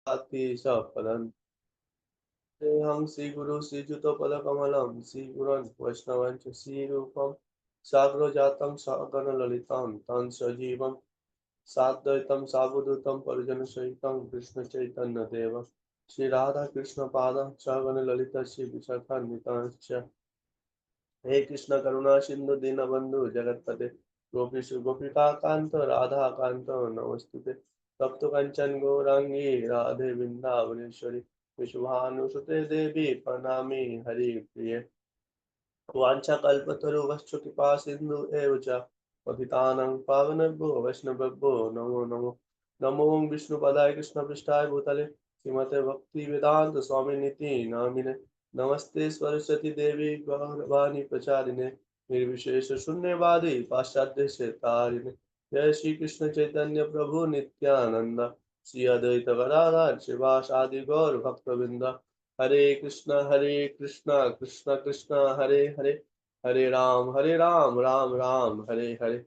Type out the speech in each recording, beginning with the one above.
सफलम् तेहं श्री गुरु श्रीजुतो पदकमलं श्री गुरुन् वैष्णवं श्री रूपं साग्रजातं सागर ललितं तं सजीवं साद्वैतं सावधूतं परिजन सहितं कृष्ण चैतन्य देव श्री राधा कृष्ण पाद सगण ललिता श्री विशाखान्वितांश्च हे कृष्ण करुणा सिंधु दीनबंधु जगतपते गोपीश गोपिका कांत राधा कांत नमस्तुते तप्त कंचन गौरांगी राधे वृंदावनेश्वरी विश्वानुसुते देवी प्रणामी हरि प्रिय वाञ्छाकल्पतरुश्च कृपा सिन्धु एव च पतितानां पावनेभ्यो वैष्णवेभ्यो नमो नमो नमो विष्णुपदाय कृष्णपृष्ठाय भूतले श्रीमते भक्तिवेदान्त स्वामिनिति नामिने नमस्ते सरस्वती देवी गौरवाणी प्रचारिणे निर्विशेष शून्यवादी पाश्चात्य तारिणे जय श्री कृष्ण चैतन्य प्रभु नित्यानंद श्री अद्वैत गदाधर शिवासादि गौर भक्तवृंद हरे कृष्णा कृष्णा कृष्णा हरे हरे हरे राम राम राम हरे हरे।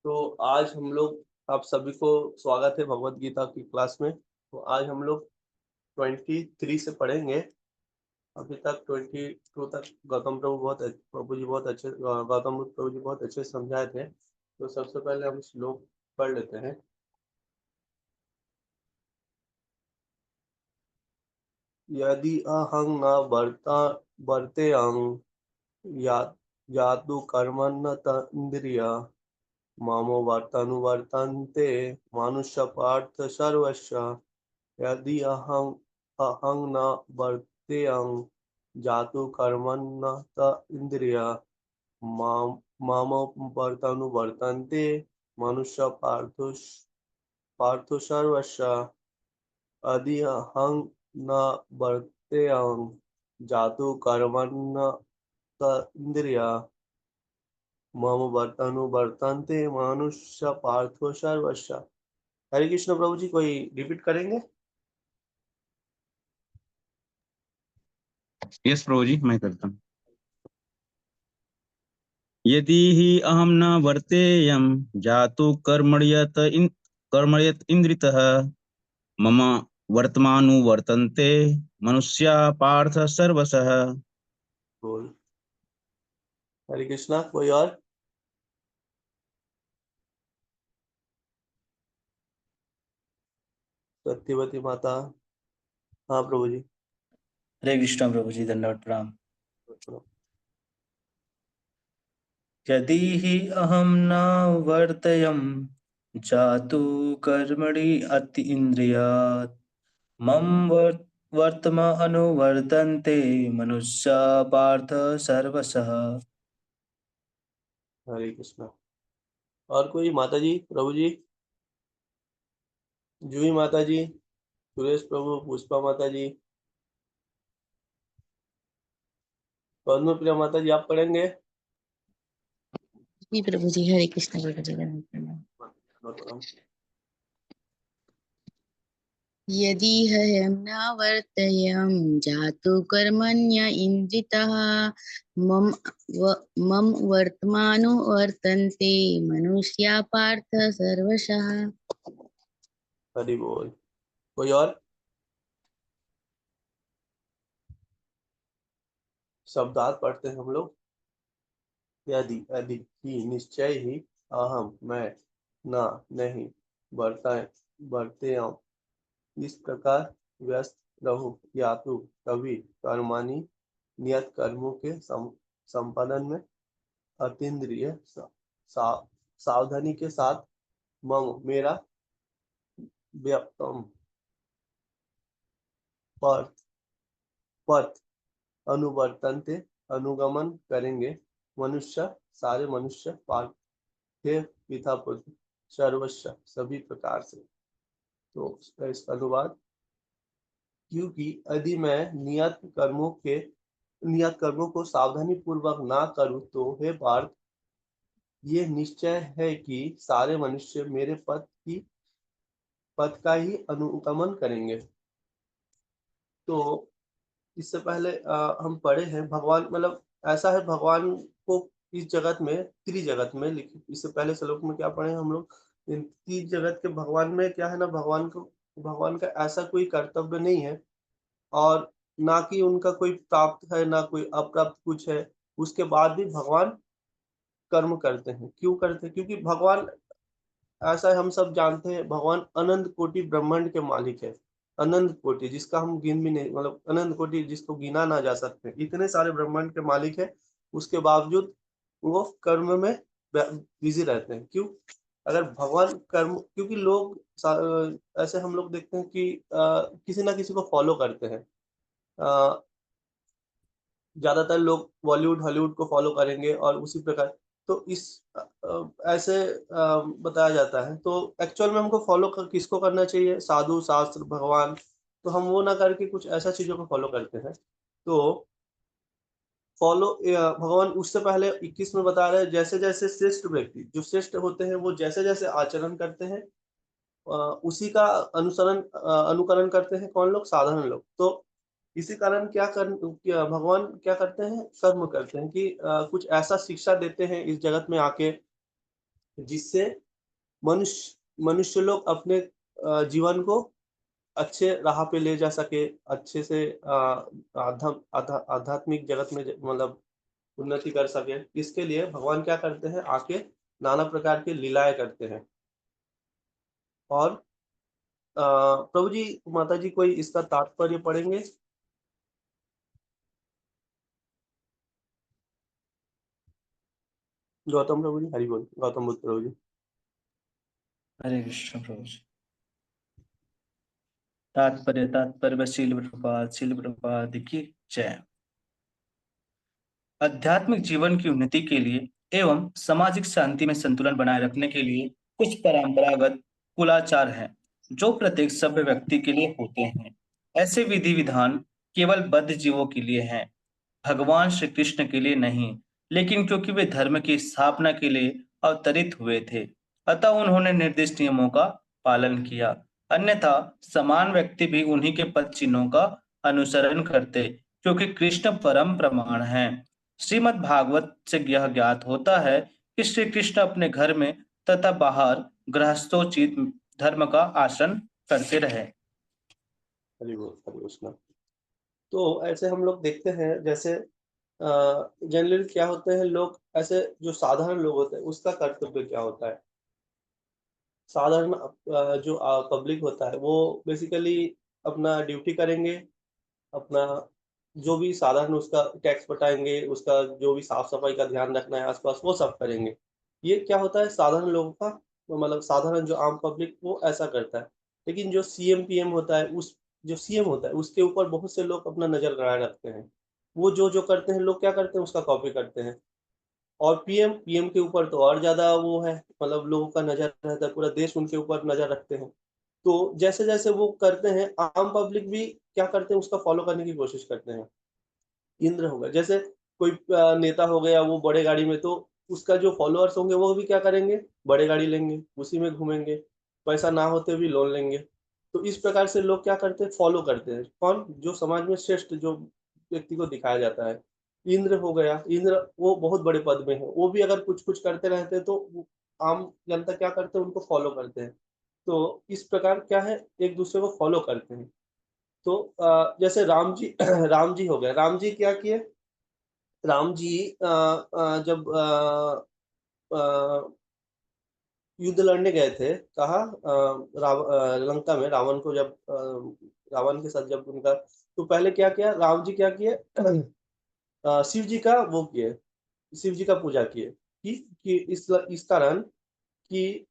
तो आज हम लोग आप सभी को स्वागत है भगवत गीता की क्लास में। तो आज हम लोग 23 से पढ़ेंगे। अभी तक 22 तक प्रभु जी बहुत अच्छे गौतम बुद्ध प्रभु जी बहुत अच्छे समझाए थे। तो सबसे पहले हम श्लोक पढ़ लेते हैं। यदि अहं न वर्ते या यातु कर्मण्य इंद्रिया मम वर्तनुवर्तन्ते मनुष्य पार्थ सर्वस्व यदि अहं अहं न वर्तेयं जातु कर्मण्य इंद्रिया मम वर्तनुवर्तन्ते मनुष्य पार्थ सर्वस्व यदि अहं न वर्तेयं जातु कर्मण्य इंद्रिया मम वर्तनुवर्तन्ते मनुष्य पार्थो सर्वस्व। हरे कृष्ण प्रभु जी कोई रिपीट करेंगे? यस प्रभु जी मैं करता हूँ। यदि हि अहम न वर्तेयं जातु कर्मण्यत इंद्रितः मम वर्तमानुवर्तन्ते मनुष्या पार्थ सर्वशः। बोल। हरे कृष्णा कोई और? सत्यवती माता। हाँ प्रभु जी। हरे कृष्ण प्रभु जी, दंडवत प्रणाम। यदि हि अहं न वर्तयं जातु कर्मणि अति इन्द्रियात् मम वर्तमानुवर्तन्ते मनुष्या पार्थ सर्वशः। हरे कृष्णा। और कोई माता जी प्रभु जी? जूही माता जी, सुरेश प्रभु, पुष्पा माता जी, पद्म प्रिया माता जी आप पढ़ेंगे? जी प्रभु जी, हरे कृष्ण प्रभु जी। यदि हयं न वर्तयं जातु कर्मण्य इंद्रितः मम वर्तमानो वर्तन्ते मनुष्या पार्थ सर्वशः। हरि बोल। कोई और? शब्दार्थ पढ़ते हैं हम लोग। यदि यदि ही निश्चय ही अहम मैं ना नहीं बढ़ते इस प्रकार व्यस्त रहूं या तो कभी कर्मानी नियत कर्मों के संपादन में अतीन्द्रिय सावधानी के साथ मम मेरा व्याप्तम पथ अनुवर्तनते अनुगमन करेंगे मनुष्य सारे मनुष्य पार्थ पिता पुत्र सर्वस्व सभी प्रकार से। तो इसका अनुवाद, क्योंकि यदि मैं नियत कर्मों को सावधानी पूर्वक ना करूं तो हे पार्थ ये निश्चय है कि सारे मनुष्य मेरे पथ का ही अनुगमन करेंगे। तो इससे पहले हम पढ़े हैं भगवान, मतलब ऐसा है भगवान को इस जगत में, त्रिजगत में लिखित, इससे पहले श्लोक में क्या पढ़े हम लोग, इन तीन जगत के भगवान में क्या है ना, भगवान का ऐसा कोई कर्तव्य नहीं है, और ना कि उनका कोई प्राप्त है ना कोई अप्राप्त कुछ है, उसके बाद भी भगवान कर्म करते हैं। क्यों करते हैं? क्योंकि भगवान, ऐसा हम सब जानते हैं, भगवान अनंत कोटि ब्रह्मांड के मालिक है। अनंत कोटि, जिसका हम गिन भी नहीं, मतलब अनंत कोटि जिसको गिना ना जा सकते, इतने सारे ब्रह्मांड के मालिक है, उसके बावजूद वो कर्म में बिजी रहते हैं। क्यों? अगर भगवान कर्म, क्योंकि लोग ऐसे हम लोग देखते हैं कि किसी ना किसी को फॉलो करते हैं। ज्यादातर लोग बॉलीवुड हॉलीवुड को फॉलो करेंगे और उसी प्रकार, तो इस ऐसे बताया जाता है। तो एक्चुअल में हमको फॉलो किसको करना चाहिए? साधु, शास्त्र, भगवान। तो हम वो ना करके कुछ ऐसा चीजों को फॉलो करते हैं। तो फॉलो भगवान उससे पहले 21 में बता रहे हैं, जैसे जैसे श्रेष्ठ व्यक्ति, जो श्रेष्ठ होते हैं, वो जैसे जैसे आचरण करते हैं, उसी का अनुकरण करते हैं। कौन लोग? साधारण लोग। तो इसी कारण क्या भगवान क्या करते हैं? कर्म करते हैं कि कुछ ऐसा शिक्षा देते हैं इस जगत में आके, जिससे मनुष्य लोग अपने जीवन को अच्छे राह पे ले जा सके, अच्छे से आध्यात्मिक जगत में मतलब उन्नति कर सके। इसके लिए भगवान क्या करते हैं? आके नाना प्रकार के लीलाएं करते हैं। और प्रभु जी, माता जी कोई इसका तात्पर्य पढ़ेंगे? गौतम प्रभु जी, हरि बोल। गौतम बुद्ध प्रभु जी। हरे कृष्ण प्रभु जी। तात्पर्य शील प्रभुपाद की जय। आध्यात्मिक जीवन की उन्नति के लिए एवं सामाजिक शांति में संतुलन बनाए रखने के लिए कुछ परंपरागत कुलाचार हैं जो प्रत्येक सभ्य व्यक्ति के लिए होते हैं। ऐसे विधि विधान केवल बद्ध जीवों के लिए हैं, भगवान श्री कृष्ण के लिए नहीं, लेकिन क्योंकि वे धर्म की स्थापना के लिए अवतरित हुए थे, अतः उन्होंने निर्दिष्ट नियमों का पालन किया। अन्यथा समान व्यक्ति भी उन्हीं के पद चिन्हों का अनुसरण करते, क्योंकि कृष्ण परम प्रमाण है। श्रीमद् भागवत से यह ज्ञात होता है कि श्री कृष्ण अपने घर में तथा बाहर गृहस्थोचित धर्म का आचरण करते रहे। हरि बोल, हरि कृष्ण। तो ऐसे हम लोग देखते हैं, जैसे जनरली क्या होते हैं लोग, ऐसे जो साधारण लोग होते हैं उसका कर्तव्य क्या होता है? साधारण जो पब्लिक होता है वो बेसिकली अपना ड्यूटी करेंगे, अपना जो भी साधारण उसका टैक्स पटाएंगे, उसका जो भी साफ सफाई का ध्यान रखना है आसपास, वो सब करेंगे। ये क्या होता है? साधारण लोगों का, मतलब साधारण जो आम पब्लिक वो ऐसा करता है। लेकिन जो सीएम पीएम होता है, उस जो सीएम होता है उसके ऊपर बहुत से लोग अपना नजर गड़ाए रखते हैं। वो जो जो करते हैं, लोग क्या करते हैं? उसका कॉपी करते हैं। और पीएम पीएम के ऊपर तो और ज्यादा वो है, मतलब लोगों का नजर रहता है, पूरा देश उनके ऊपर नजर रखते हैं। तो जैसे जैसे वो करते हैं, आम पब्लिक भी क्या करते हैं? उसका फॉलो करने की कोशिश करते हैं। इंद्र होगा, जैसे कोई नेता हो गया, वो बड़े गाड़ी में, तो उसका जो फॉलोअर्स होंगे वो भी क्या करेंगे? बड़े गाड़ी लेंगे, उसी में घूमेंगे, पैसा ना होते भी लोन लेंगे। तो इस प्रकार से लोग क्या करते हैं? फॉलो करते हैं। कौन? जो समाज में श्रेष्ठ जो व्यक्ति को दिखाया जाता है। इंद्र हो गया, इंद्र वो बहुत बड़े पद में है, वो भी अगर कुछ कुछ करते रहते हैं तो आम जनता क्या करते हैं? उनको फॉलो करते हैं। तो इस प्रकार क्या है, एक दूसरे को फॉलो करते हैं। तो जैसे राम जी राम जी हो गए, राम जी क्या किए? राम जी जब युद्ध लड़ने गए थे, कहा लंका में, रावण को जब रावण के साथ जब उनका, तो पहले क्या किया राम जी? क्या किए? शिव जी का वो किए, शिव जी का पूजा किए, कि इस कारण कि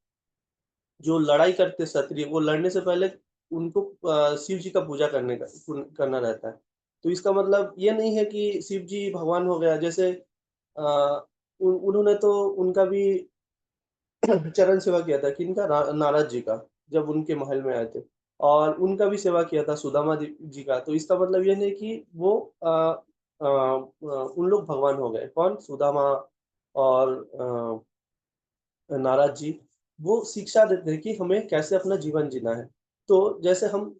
जो लड़ाई करते क्षत्रिय, वो लड़ने से पहले उनको शिव जी का पूजा करना रहता है। तो इसका मतलब ये नहीं है कि शिव जी भगवान हो गया। जैसे उन्होंने तो उनका भी चरण सेवा किया था, किनका? नारद जी का, जब उनके महल में आए थे, और उनका भी सेवा किया था सुदामा जी का। तो इसका मतलब ये नहीं कि वो उन लोग भगवान हो गए। कौन? सुदामा और नारद जी, वो शिक्षा देते हैं कि हमें कैसे अपना जीवन जीना है। तो जैसे हम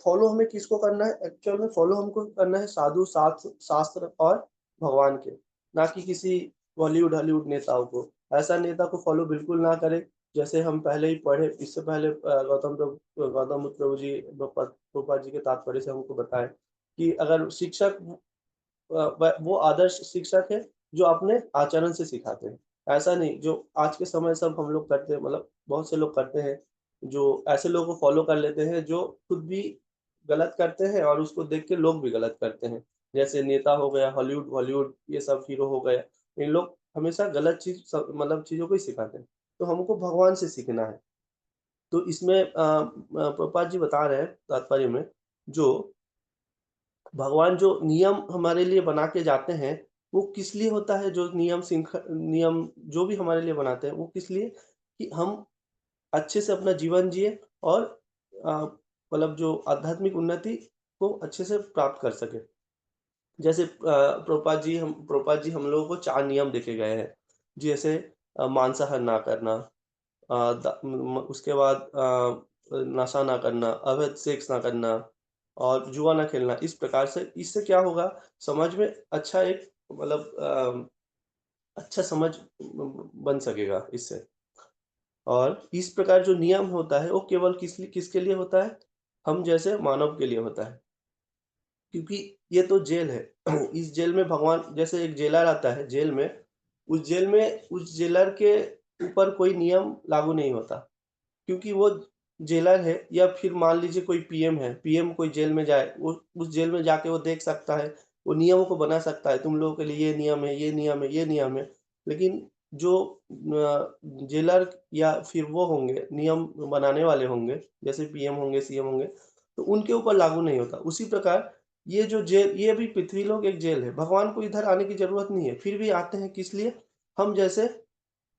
फॉलो हमें किसको करना है? एक्चुअल में फॉलो हमको करना है साधु, शास्त्र और भगवान के, ना कि किसी बॉलीवुड, हॉलीवुड नेताओं को। ऐसा नेता को फॉलो बिल्कुल ना करें। जैसे हम पहले ही पढ़े, इससे पहले गौतम बुद्ध प्रभु जी प्रभुपाद जी के तात्पर्य से हमको बताएँ कि अगर शिक्षक वो आदर्श शिक्षक है जो अपने आचरण से सिखाते हैं। ऐसा नहीं जो आज के समय सब हम लोग करते हैं, मतलब बहुत से लोग करते हैं, जो ऐसे लोगों को फॉलो कर लेते हैं जो खुद भी गलत करते हैं और उसको देख के लोग भी गलत करते हैं। जैसे नेता हो गया, हॉलीवुड ये सब हीरो हो गए, इन लोग हमेशा गलत चीज़ मतलब चीज़ों को ही सिखाते हैं। तो हमको भगवान से सीखना है। तो इसमें प्रभुपाद जी बता रहे हैं तात्पर्य में, जो भगवान जो नियम हमारे लिए बना के जाते हैं, वो किस लिए होता है? जो नियम जो भी हमारे लिए बनाते हैं, वो किस लिए? कि हम अच्छे से अपना जीवन जिए और अ, मतलब जो आध्यात्मिक उन्नति को अच्छे से प्राप्त कर सकें। जैसे प्रभुपाद जी हम लोगों को 4 नियम देके गए हैं। जैसे मांसाहार ना करना, उसके बाद नशा ना करना, अवैध सेक्स ना करना और जुआ ना खेलना। इस प्रकार से इससे क्या होगा, समाज में अच्छा एक मतलब अच्छा समझ बन सकेगा इससे। और इस प्रकार जो नियम होता है वो केवल किसके लिए होता है? हम जैसे मानव के लिए होता है। क्योंकि ये तो जेल है। इस जेल में भगवान, जैसे एक जेलर आता है जेल में, उस जेलर के ऊपर कोई नियम लागू नहीं होता। क्योंकि वो जेलर है, या फिर मान लीजिए कोई पीएम है, पीएम कोई जेल में जाए, वो उस जेल में जाके वो देख सकता है, वो नियमों को बना सकता है, तुम लोगों के लिए ये नियम है, ये नियम है, ये नियम है। लेकिन जो जेलर या फिर वो होंगे, नियम बनाने वाले होंगे, जैसे पीएम होंगे, सीएम होंगे, तो उनके ऊपर लागू नहीं होता। उसी प्रकार ये जो जेल, ये भी पृथ्वी लोक एक जेल है। भगवान को इधर आने की ज़रूरत नहीं है, फिर भी आते हैं किस लिए? हम जैसे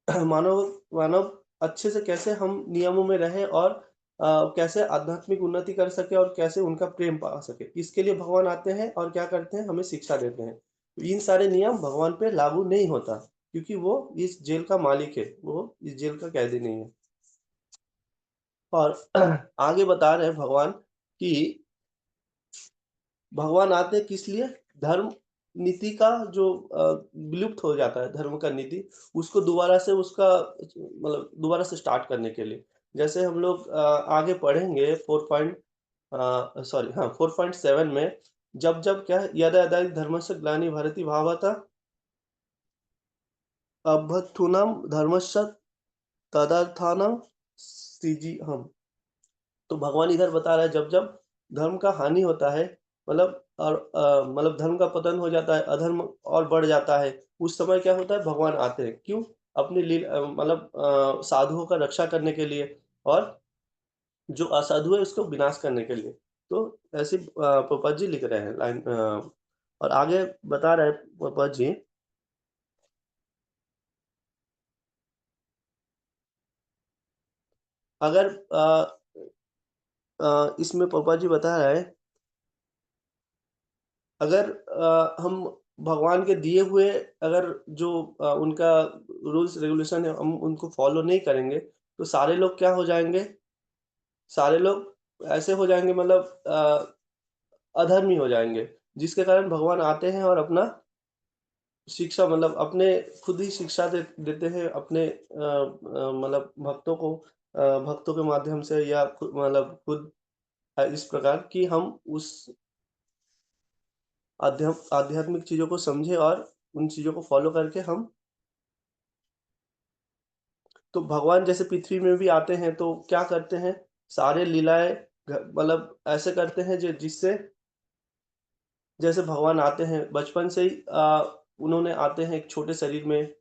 मानव मानव अच्छे से कैसे हम नियमों में रहें और कैसे आध्यात्मिक उन्नति कर सके और कैसे उनका प्रेम पा सके, इसके लिए भगवान आते हैं और क्या करते हैं, हमें शिक्षा देते हैं। तो इन सारे नियम भगवान पे लागू नहीं होता, क्योंकि वो इस जेल का मालिक है, वो इस जेल का कैदी नहीं है। और आगे बता रहे हैं भगवान कि भगवान आते किस लिए? धर्म नीति का जो विलुप्त हो जाता है, धर्म का नीति, उसको दोबारा से उसका मतलब दोबारा से स्टार्ट करने के लिए। जैसे हम लोग आगे पढ़ेंगे 4.7 में, जब क्या है, यदा यदा हि धर्मस्य ग्लानिर् भवति भारत अभ्युत्थानं धर्मस्य तदर्थानं सृजाम्यहम्। तो भगवान इधर बता रहा है, जब-जब धर्म का हानि होता है, मतलब और मतलब धर्म का पतन हो जाता है, अधर्म और बढ़ जाता है, उस समय क्या होता है, भगवान आते हैं। क्यों? अपनी मतलब साधुओं का रक्षा करने के लिए और जो असाधु है उसको विनाश करने के लिए। तो ऐसे प्रभुपाद जी लिख रहे हैं लाइन और आगे बता रहे हैं प्रभुपाद जी, अगर इसमें प्रभुपाद जी बता रहे हैं, अगर हम भगवान के दिए हुए अगर जो उनका रूल्स रेगुलेशन है, हम उनको फॉलो नहीं करेंगे, तो सारे लोग क्या हो जाएँगे? सारे लोग ऐसे हो जाएँगे, मतलब अधर्मी हो जाएँगे, जिसके कारण भगवान आते हैं और अपना शिक्षा मतलब अपने खुद ही शिक्षा देते हैं अपने मतलब भक्तों के माध्यम से, या मतलब खुद इस प्रकार कि हम उस आध्यात्मिक चीज़ों को समझें और उन चीज़ों को फ़ॉलो करके हम, तो भगवान जैसे पृथ्वी में भी आते हैं तो क्या करते हैं? सारे लीलाएँ मतलब ऐसे करते हैं जिससे, जैसे भगवान आते हैं बचपन से ही उन्होंने आते हैं एक छोटे शरीर में,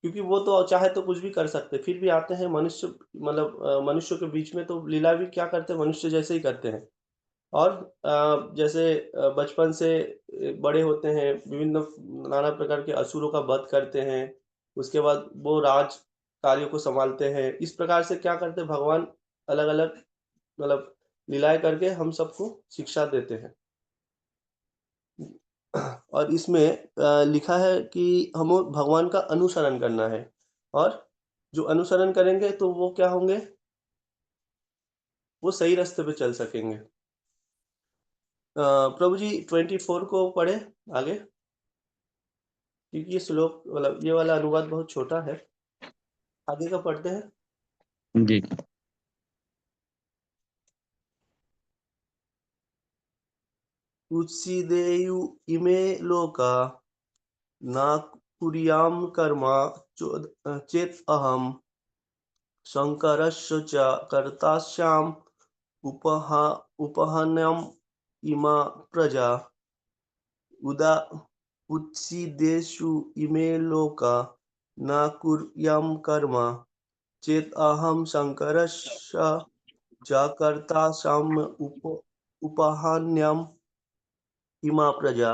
क्योंकि वो तो चाहे तो कुछ भी कर सकते हैं, फिर भी आते हैं मनुष्य, मतलब मनुष्यों के बीच में, तो लीला भी क्या करते हैं, मनुष्य जैसे ही करते हैं। और जैसे बचपन से बड़े होते हैं, विभिन्न नाना प्रकार के असुरों का वध करते हैं, उसके बाद वो राज कार्यों को सँभालते हैं। इस प्रकार से क्या करते हैं भगवान, अलग-अलग मतलब लीलाएँ करके हम सबको शिक्षा देते हैं। और इसमें लिखा है कि हमें भगवान का अनुसरण करना है और जो अनुसरण करेंगे तो वो क्या होंगे, वो सही रास्ते पे चल सकेंगे। प्रभु जी 24 को पढ़े आगे, क्योंकि ये श्लोक मतलब ये वाला अनुवाद बहुत छोटा है, आगे का पढ़ते हैं। जी। उत्सीदेयु इमे लोका न कुर्यां कर्म चेत् अहं शंकरस्य च कर्तास्याम् उपहन्यम् इमा प्रजा उदा उत्सीदेषु इमे लोका न कुर्यां कर्म चेत् अहं शंकरस्य च कर्तास्याम् उपहन्यम् इमा प्रजा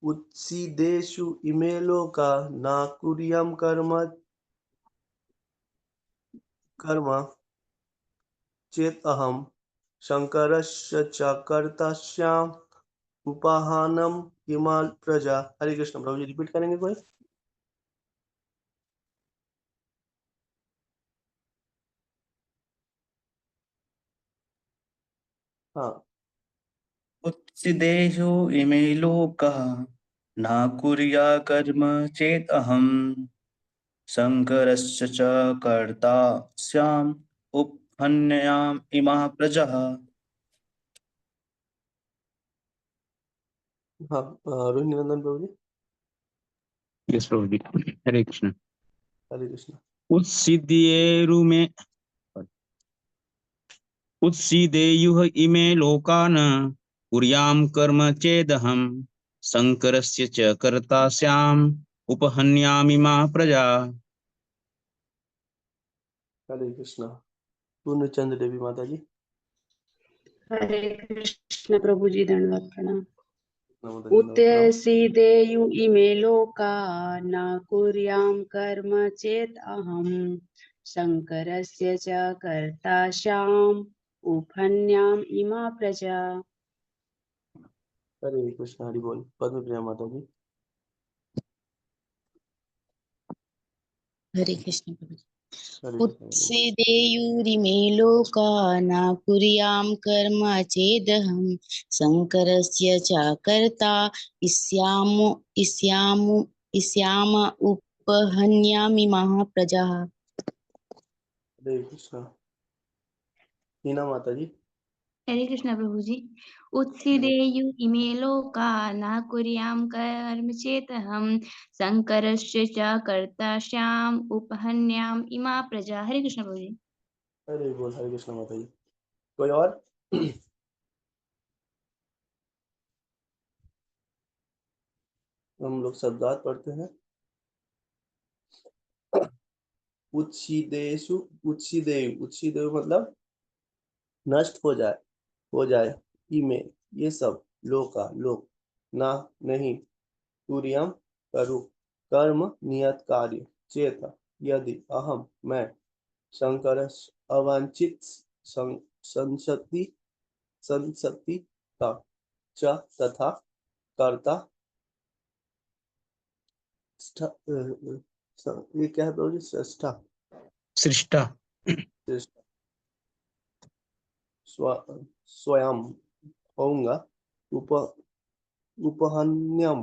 उत्सीदेषु इमे लोका न कुर्यां कर्म चेत् अहं शंकरस्य च कर्तास्याम् उपहन्यम् इमा प्रजा। हरे कृष्ण। प्रभु जी रिपीट करेंगे कोई? हाँ। उत्सिदेषु इमे लोकाः न कुर्या कर्म चेत् अहं शङ्करस्य च कर्ता स्याम् उपहन्याम् इमाः प्रजाः। हाँ, रोहिणी नंदन प्रभु जी। यस प्रभु जी। हरे कृष्ण। हरे कृष्ण। उत्सीदेयुः इमे लोकान् कुर्यां कर्म चेदहं शङ्करस्य च कर्ता स्याम् उपहन्यामि मा प्रजा। हरे कृष्ण। पूर्णचंद्र देवी माता जी। हरे कृष्ण प्रभु जी, दंडवत प्रणाम। नमो तस्मै नमः प्रणाम। उत्सीदेयु इमे लोका न कुर्यां कर्म चेत् अहं शङ्करस्य च कर्तास्याम् उपहन्याम् इमा प्रजा। हरे कृष्ण। हरि बोल। पद्म प्रिया माता जी। हरे कृष्ण प्रभु जी। हरे कृष्ण। उत्सीदेयुरिमे लोका न कुर्यां कर्म चेदहं शङ्करस्य च कर्ता इष्याम उपहन्यामि महाप्रजाः। हरे कृष्ण। हीना माता जी। हरे कृष्ण प्रभु जी। उत्सीदेयु इमे लोका न कुर्यां कर्म चेतहं शंकरस्य च कर्तास्याम् उपहन्याम् इमा प्रजा। हरे कृष्ण प्रभु जी। हरे बोल। हरे कृष्ण माता जी। कोई और? हम लोग शब्दार्थ पढ़ते हैं। उत्सीदेषु, उत्सीदेव मतलब नष्ट हो जाए। इमे ये सब, लोका लोक, ना नहीं, तुर्यम करू, कर्म नियत कार्य, चेत यदि, अहम मैं, शंकर अवांछित संसति संसति का, च तथा कर्ता ये क्या है प्रभु जी? सृष्टा सृष्टा। स्वयं होऊंगा, उप उपहन्यम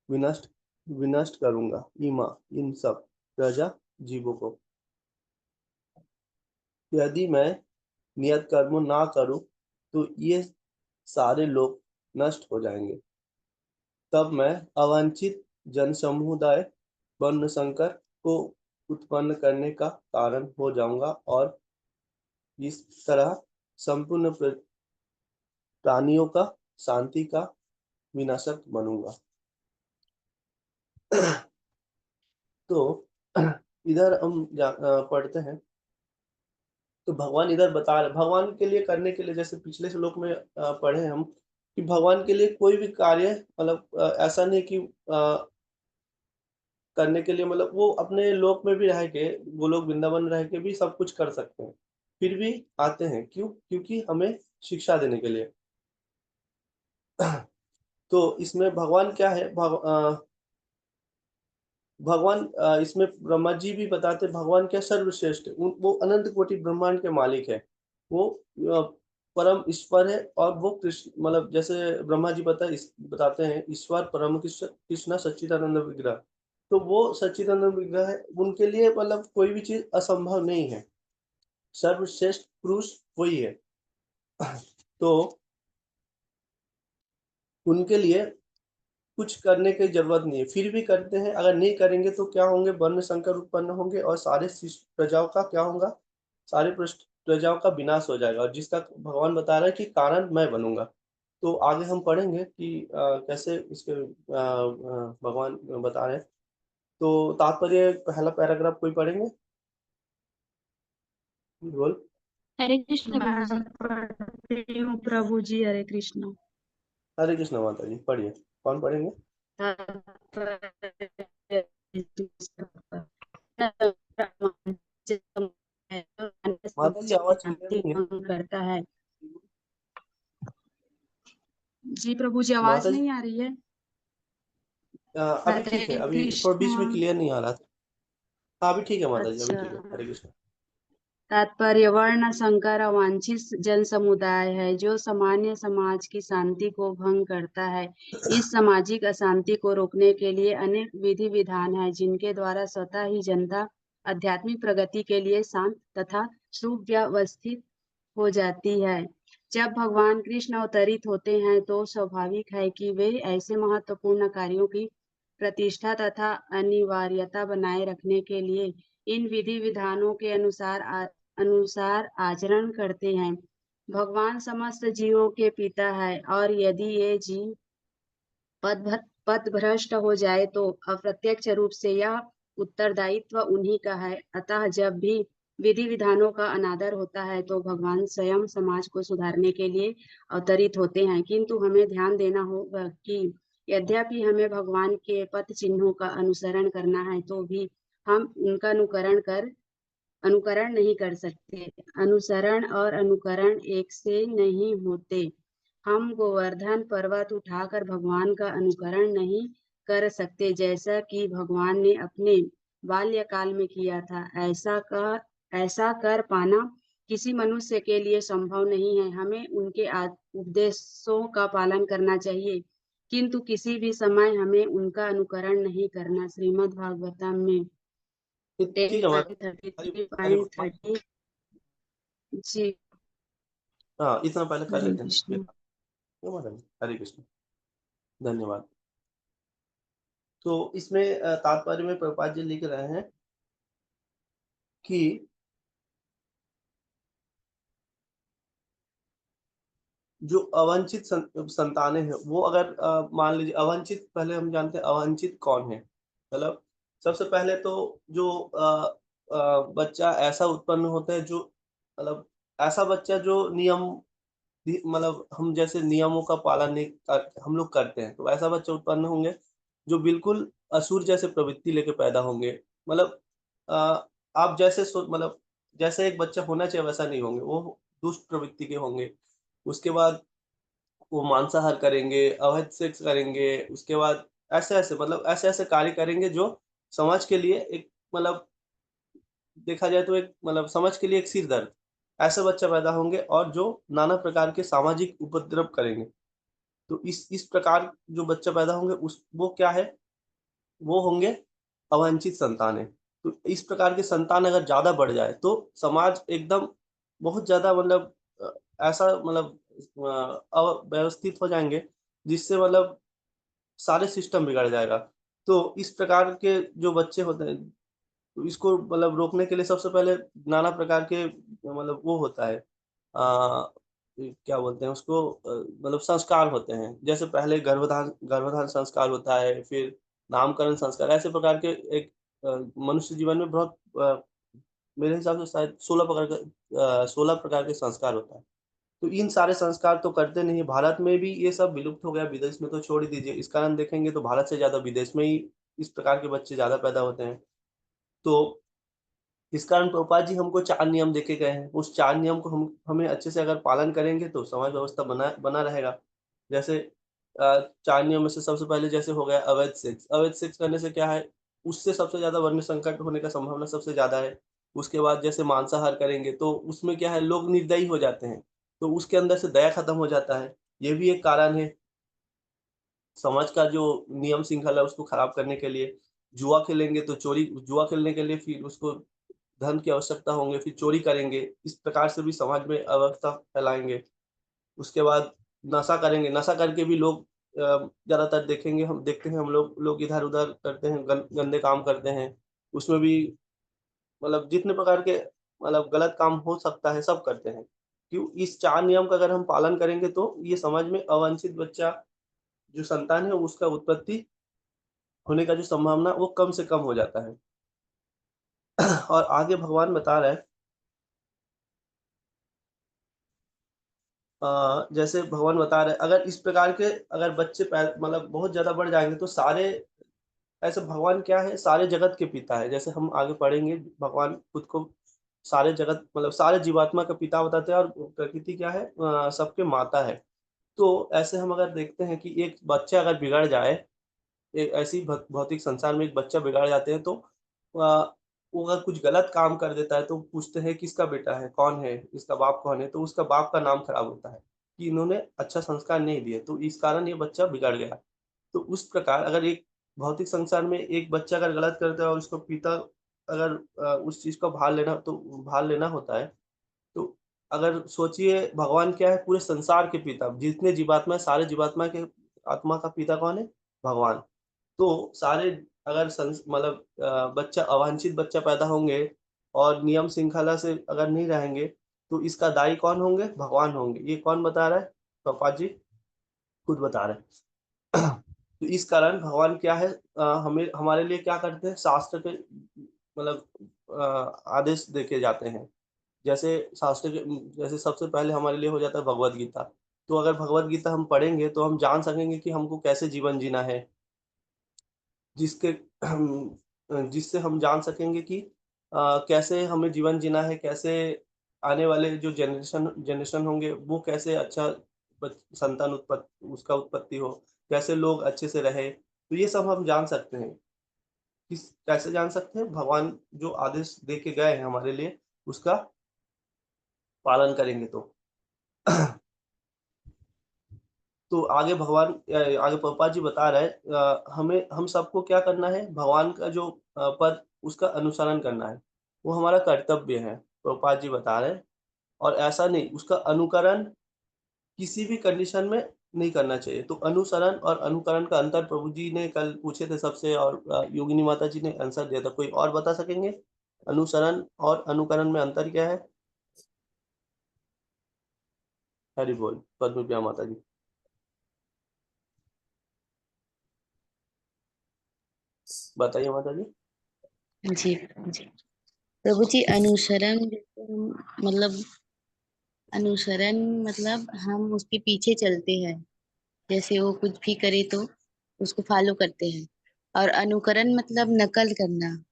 विनष्ट विनष्ट करूंगा, इमा इन सब, प्रजा जीवों को। यदि मैं नियत कर्म ना करूं तो ये सारे लोग नष्ट हो जाएंगे। तब मैं अवांछित जन समुदाय वर्ण संकर को उत्पन्न करने का कारण हो जाऊंगा और इस तरह संपूर्ण प्राणियों का शांति का विनाशक बनूंगा। तो इधर हम पढ़ते हैं, तो भगवान इधर बता रहे, भगवान के लिए करने के लिए, जैसे पिछले श्लोक में पढ़े हम कि भगवान के लिए कोई भी कार्य मतलब ऐसा नहीं कि करने के लिए मतलब वो अपने लोक में भी रह के, वो लोग वृंदावन रह के भी सब कुछ कर सकते हैं, फिर भी आते हैं। क्यों? क्योंकि हमें शिक्षा देने के लिए। तो इसमें भगवान क्या है, भगवान इसमें ब्रह्मा जी भी बताते भगवान क्या सर्वश्रेष्ठ है, वो अनंत कोटि ब्रह्मांड के मालिक है, वो परम ईश्वर है। और वो कृष्ण मतलब जैसे ब्रह्मा जी बताते हैं ईश्वर परम कृष्ण सच्चिदानंद विग्रह, तो वो सच्चिदानंद विग्रह है, उनके लिए मतलब कोई भी चीज असंभव नहीं है, सर्वश्रेष्ठ पुरुष वही है। तो उनके लिए कुछ करने की जरूरत नहीं है, फिर भी करते हैं। अगर नहीं करेंगे तो क्या होंगे, वर्ण संकर उत्पन्न होंगे और सारे प्रजाओं का क्या होगा, सारे प्रजाओं का विनाश हो जाएगा, और जिसका भगवान बता रहा है कि कारण मैं बनूंगा। तो आगे हम पढ़ेंगे कि कैसे इसके भगवान बता रहे हैं। तो तात्पर्य पहला पैराग्राफ कोई पढ़ेंगे, बोल। हरे कृष्ण प्रभु जी। मैं पढ़ती हूँ प्रभु जी। हरे कृष्ण। हरे कृष्ण माता जी, पढ़िए। कौन पढ़ेंगे? माता जी आवाज क्लियर शांति नहीं है। भंग करता है। जी प्रभु जी, आवाज माता जी नहीं आ रही है। अभी ठीक है, हरे अभी थोड़ा बीच में कृष्ण। क्लियर नहीं आ रहा था। हाँ अभी ठीक है माता जी, अभी अच्छा, ठीक है। हरे कृष्ण। तात्पर्य वर्ण संकर अवांछित जन समुदाय है जो सामान्य समाज की शांति को भंग करता है। इस सामाजिक अशांति को रोकने के लिए अनेक विधि विधान है जिनके द्वारा स्वतः ही जनता आध्यात्मिक प्रगति के लिए शांत तथा सुव्यवस्थित हो जाती है। जब भगवान कृष्ण अवतरित होते हैं तो स्वाभाविक है कि वे ऐसे महत्वपूर्ण कार्यों की प्रतिष्ठा तथा अनिवार्यता बनाए रखने के लिए इन विधि विधानों के अनुसार आचरण करते हैं। भगवान समस्त जीवों के पिता है और यदि ये जीव पथ भ्रष्ट हो जाए तो अप्रत्यक्ष रूप से यह उत्तरदायित्व उन्हीं का है। अतः जब भी विधि विधानों का अनादर होता है तो भगवान स्वयं समाज को सुधारने के लिए अवतरित होते हैं। किंतु हमें ध्यान देना होगा कि यद्यपि हमें भगवान के पथ चिन्हों का अनुसरण करना है तो भी हम उनका अनुकरण नहीं कर सकते। अनुसरण और अनुकरण एक से नहीं होते। हम गोवर्धन पर्वत उठाकर भगवान का अनुकरण नहीं कर सकते जैसा कि भगवान ने अपने बाल्यकाल में किया था। ऐसा कर पाना किसी मनुष्य के लिए संभव नहीं है। हमें उनके उपदेशों का पालन करना चाहिए किंतु किसी भी समय हमें उनका अनुकरण नहीं करना। श्रीमद् भागवतम में ठीक है माता। हरि हरि 10:33 जी। हाँ इतना पहले कर हरे लेते हैं फिर। कृष्ण। माता जी हरे कृष्ण, धन्यवाद। तो इसमें तात्पर्य में प्रभुपाद जी लिख रहे हैं कि जो अवंचित संतानें हैं वो अगर मान लीजिए अवंचित, पहले हम जानते हैं अवंचित कौन है। मतलब सबसे पहले तो जो बच्चा ऐसा उत्पन्न होता है जो मतलब ऐसा बच्चा जो नियम मतलब हम जैसे नियमों का पालन नहीं हम लोग करते हैं, तो ऐसा बच्चा उत्पन्न होंगे जो बिल्कुल असुर जैसे प्रवृत्ति लेके पैदा होंगे। मतलब अ, आप जैसे मतलब जैसे एक बच्चा होना चाहिए वैसा नहीं होंगे, वो दुष्ट प्रवृत्ति के होंगे। उसके बाद वो मांसाहार करेंगे, अवैध सेक्स करेंगे, उसके बाद ऐसे ऐसे मतलब ऐसे ऐसे कार्य करेंगे जो समाज के लिए एक मतलब देखा जाए तो एक मतलब समाज के लिए एक सिर दर्द, ऐसे बच्चे पैदा होंगे और जो नाना प्रकार के सामाजिक उपद्रव करेंगे। तो इस प्रकार जो बच्चा पैदा होंगे उस वो क्या है, वो होंगे अवांछित संतानें। तो इस प्रकार के संतान अगर ज्यादा बढ़ जाए तो समाज एकदम बहुत ज्यादा मतलब ऐसा मतलब अव्यवस्थित हो जाएंगे, जिससे मतलब सारे सिस्टम बिगड़ जाएगा। तो इस प्रकार के जो बच्चे होते हैं, तो इसको मतलब रोकने के लिए सबसे पहले नाना प्रकार के मतलब वो होता है क्या बोलते हैं उसको मतलब संस्कार होते हैं। जैसे पहले गर्भधान संस्कार होता है, फिर नामकरण संस्कार, ऐसे प्रकार के एक मनुष्य जीवन में बहुत मेरे हिसाब से शायद 16 प्रकार के संस्कार होता है। तो इन सारे संस्कार तो करते नहीं है। भारत में भी ये सब विलुप्त हो गया, विदेश में तो छोड़ ही दीजिए। इस कारण देखेंगे तो भारत से ज्यादा विदेश में ही इस प्रकार के बच्चे ज्यादा पैदा होते हैं। तो इस कारण प्रभुपाद जी हमको 4 नियम देके गए हैं। उस 4 नियम को हमें अच्छे से अगर पालन करेंगे तो समाज व्यवस्था बना बना रहेगा। जैसे 4 नियम में से सबसे पहले जैसे हो गया अवैध सेक्स। अवैध सेक्स करने से क्या है, उससे सबसे ज्यादा वर्ण संकट होने का संभावना सबसे ज्यादा है। उसके बाद जैसे मांसाहार करेंगे तो उसमें क्या है, लोग निर्दयी हो जाते हैं, तो उसके अंदर से दया खत्म हो जाता है, ये भी एक कारण है। समाज का जो नियम श्रृंखला है उसको खराब करने के लिए जुआ खेलेंगे, तो जुआ खेलने के लिए फिर उसको धन की आवश्यकता होंगे, फिर चोरी करेंगे, इस प्रकार से भी समाज में अव्यवस्था फैलाएंगे। उसके बाद नशा करेंगे, नशा करके भी लोग ज्यादातर देखेंगे, हम देखते हैं, हम लोग इधर उधर करते हैं, गंदे काम करते हैं, उसमें भी मतलब जितने प्रकार के मतलब गलत काम हो सकता है सब करते हैं। क्यों? इस 4 नियम का अगर हम पालन करेंगे तो ये समाज में अवांछित बच्चा जो संतान है उसका उत्पत्ति होने का जो संभावना वो कम से कम हो जाता है। और आगे भगवान बता रहा है, जैसे भगवान बता रहे हैं, अगर इस प्रकार के अगर बच्चे मतलब बहुत ज्यादा बढ़ जाएंगे तो सारे, ऐसे भगवान क्या है, सारे जगत के पिता है। जैसे हम आगे पढ़ेंगे, भगवान खुद को सारे जगत मतलब सारे जीवात्मा का पिता बताते हैं, और प्रकृति क्या है, सबके माता है। तो ऐसे हम अगर देखते हैं कि एक बच्चा अगर बिगड़ जाए, एक ऐसी भौतिक संसार में एक बच्चा बिगाड़ जाते हैं, तो वो अगर कुछ गलत काम कर देता है तो पूछते हैं किसका बेटा है, कौन है, इसका बाप कौन है, तो उसका बाप का नाम खराब होता है कि इन्होंने अच्छा संस्कार नहीं दिए, तो इस कारण ये बच्चा बिगड़ गया। तो उस प्रकार अगर एक भौतिक संसार में एक बच्चा अगर गलत करता है और उसको पिता अगर उस चीज का भार लेना होता है, तो अगर सोचिए भगवान क्या है, पूरे संसार के पिता, जितने जीवात्मा है सारे जीवात्मा के आत्मा का पिता कौन है, भगवान। तो सारे अगर मतलब बच्चा अवांछित बच्चा पैदा होंगे और नियम श्रृंखला से अगर नहीं रहेंगे, तो इसका दायी कौन होंगे, भगवान होंगे। ये कौन बता रहा है, पापा जी खुद बता रहे हैं। तो इस कारण भगवान क्या है, हमें हमारे लिए क्या करते हैं, शास्त्र के मतलब आदेश देके जाते हैं। जैसे शास्त्र के जैसे सबसे पहले हमारे लिए हो जाता है भगवत गीता। तो अगर भगवत गीता हम पढ़ेंगे तो हम जान सकेंगे कि हमको कैसे जीवन जीना है, जिसके जिससे हम जान सकेंगे कि कैसे हमें जीवन जीना है, कैसे आने वाले जो जनरेशन होंगे वो कैसे अच्छा संतान उत्पत्ति हो, कैसे लोग अच्छे से रहे, तो ये सब हम जान सकते हैं। किस कैसे जान सकते हैं, भगवान जो आदेश दे के गए हैं हमारे लिए उसका पालन करेंगे तो। तो आगे भगवान आगे पापा जी बता रहे हैं, हमें हम सबको क्या करना है, भगवान का जो पद उसका अनुसरण करना है, वो हमारा कर्तव्य है, पापा जी बता रहे हैं। और ऐसा नहीं, उसका अनुकरण किसी भी कंडीशन में नहीं करना चाहिए। तो अनुसरण और अनुकरण का अंतर प्रभु जी ने कल पूछे थे सबसे, और योगिनी माता जी ने आंसर दिया था। कोई और बता सकेंगे अनुसरण और अनुकरण में अंतर क्या है? हरि बोल, पद्म प्रिया माता जी। बताइए माता जी। जी जी प्रभु जी, अनुसरण मतलब अनुसरण मतलब हम उसके पीछे चलते हैं, जैसे वो कुछ भी करे तो उसको फॉलो करते हैं। और अनुकरण मतलब नकल करना,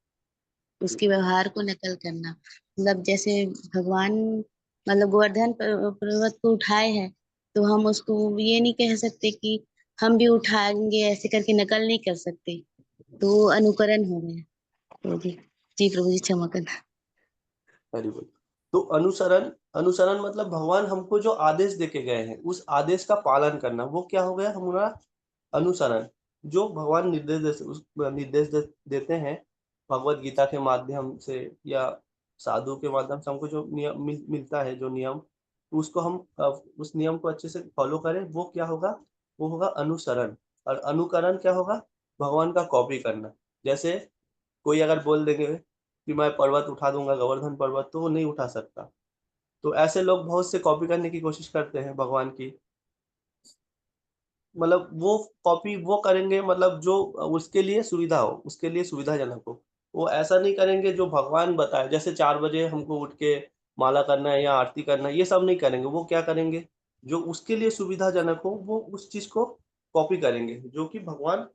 उसके व्यवहार को नकल करना। मतलब जैसे भगवान मतलब गोवर्धन पर्वत को उठाए हैं, तो हम उसको ये नहीं कह सकते कि हम भी उठाएंगे, ऐसे करके नकल नहीं कर सकते। तो वो अनुकरण हो गया। तो जी प्रभु जी क्षमा करना। हरि बोल। तो अनुसरण, अनुसरण मतलब भगवान हमको जो आदेश देके गए हैं उस आदेश का पालन करना, वो क्या हो गया हमारा अनुसरण। जो भगवान देते हैं भगवत गीता के माध्यम से या साधु के माध्यम से, हमको जो नियम मिलता है, जो नियम, तो उसको हम उस नियम को अच्छे से फॉलो करें, वो क्या होगा, वो होगा अनुसरण। और अनुकरण क्या होगा, भगवान का कॉपी करना। जैसे कोई अगर बोल देंगे कि मैं पर्वत उठा दूंगा, गोवर्धन पर्वत, तो वो नहीं उठा सकता। तो ऐसे लोग बहुत से कॉपी करने की कोशिश करते हैं भगवान की, मतलब वो कॉपी वो करेंगे मतलब जो उसके लिए सुविधा हो, उसके लिए सुविधाजनक हो। वो ऐसा नहीं करेंगे जो भगवान बताए, जैसे 4 बजे हमको उठ के माला करना है या आरती करना है, ये सब नहीं करेंगे। वो क्या करेंगे, जो उसके लिए सुविधाजनक हो वो उस चीज को कॉपी करेंगे, जो कि भगवान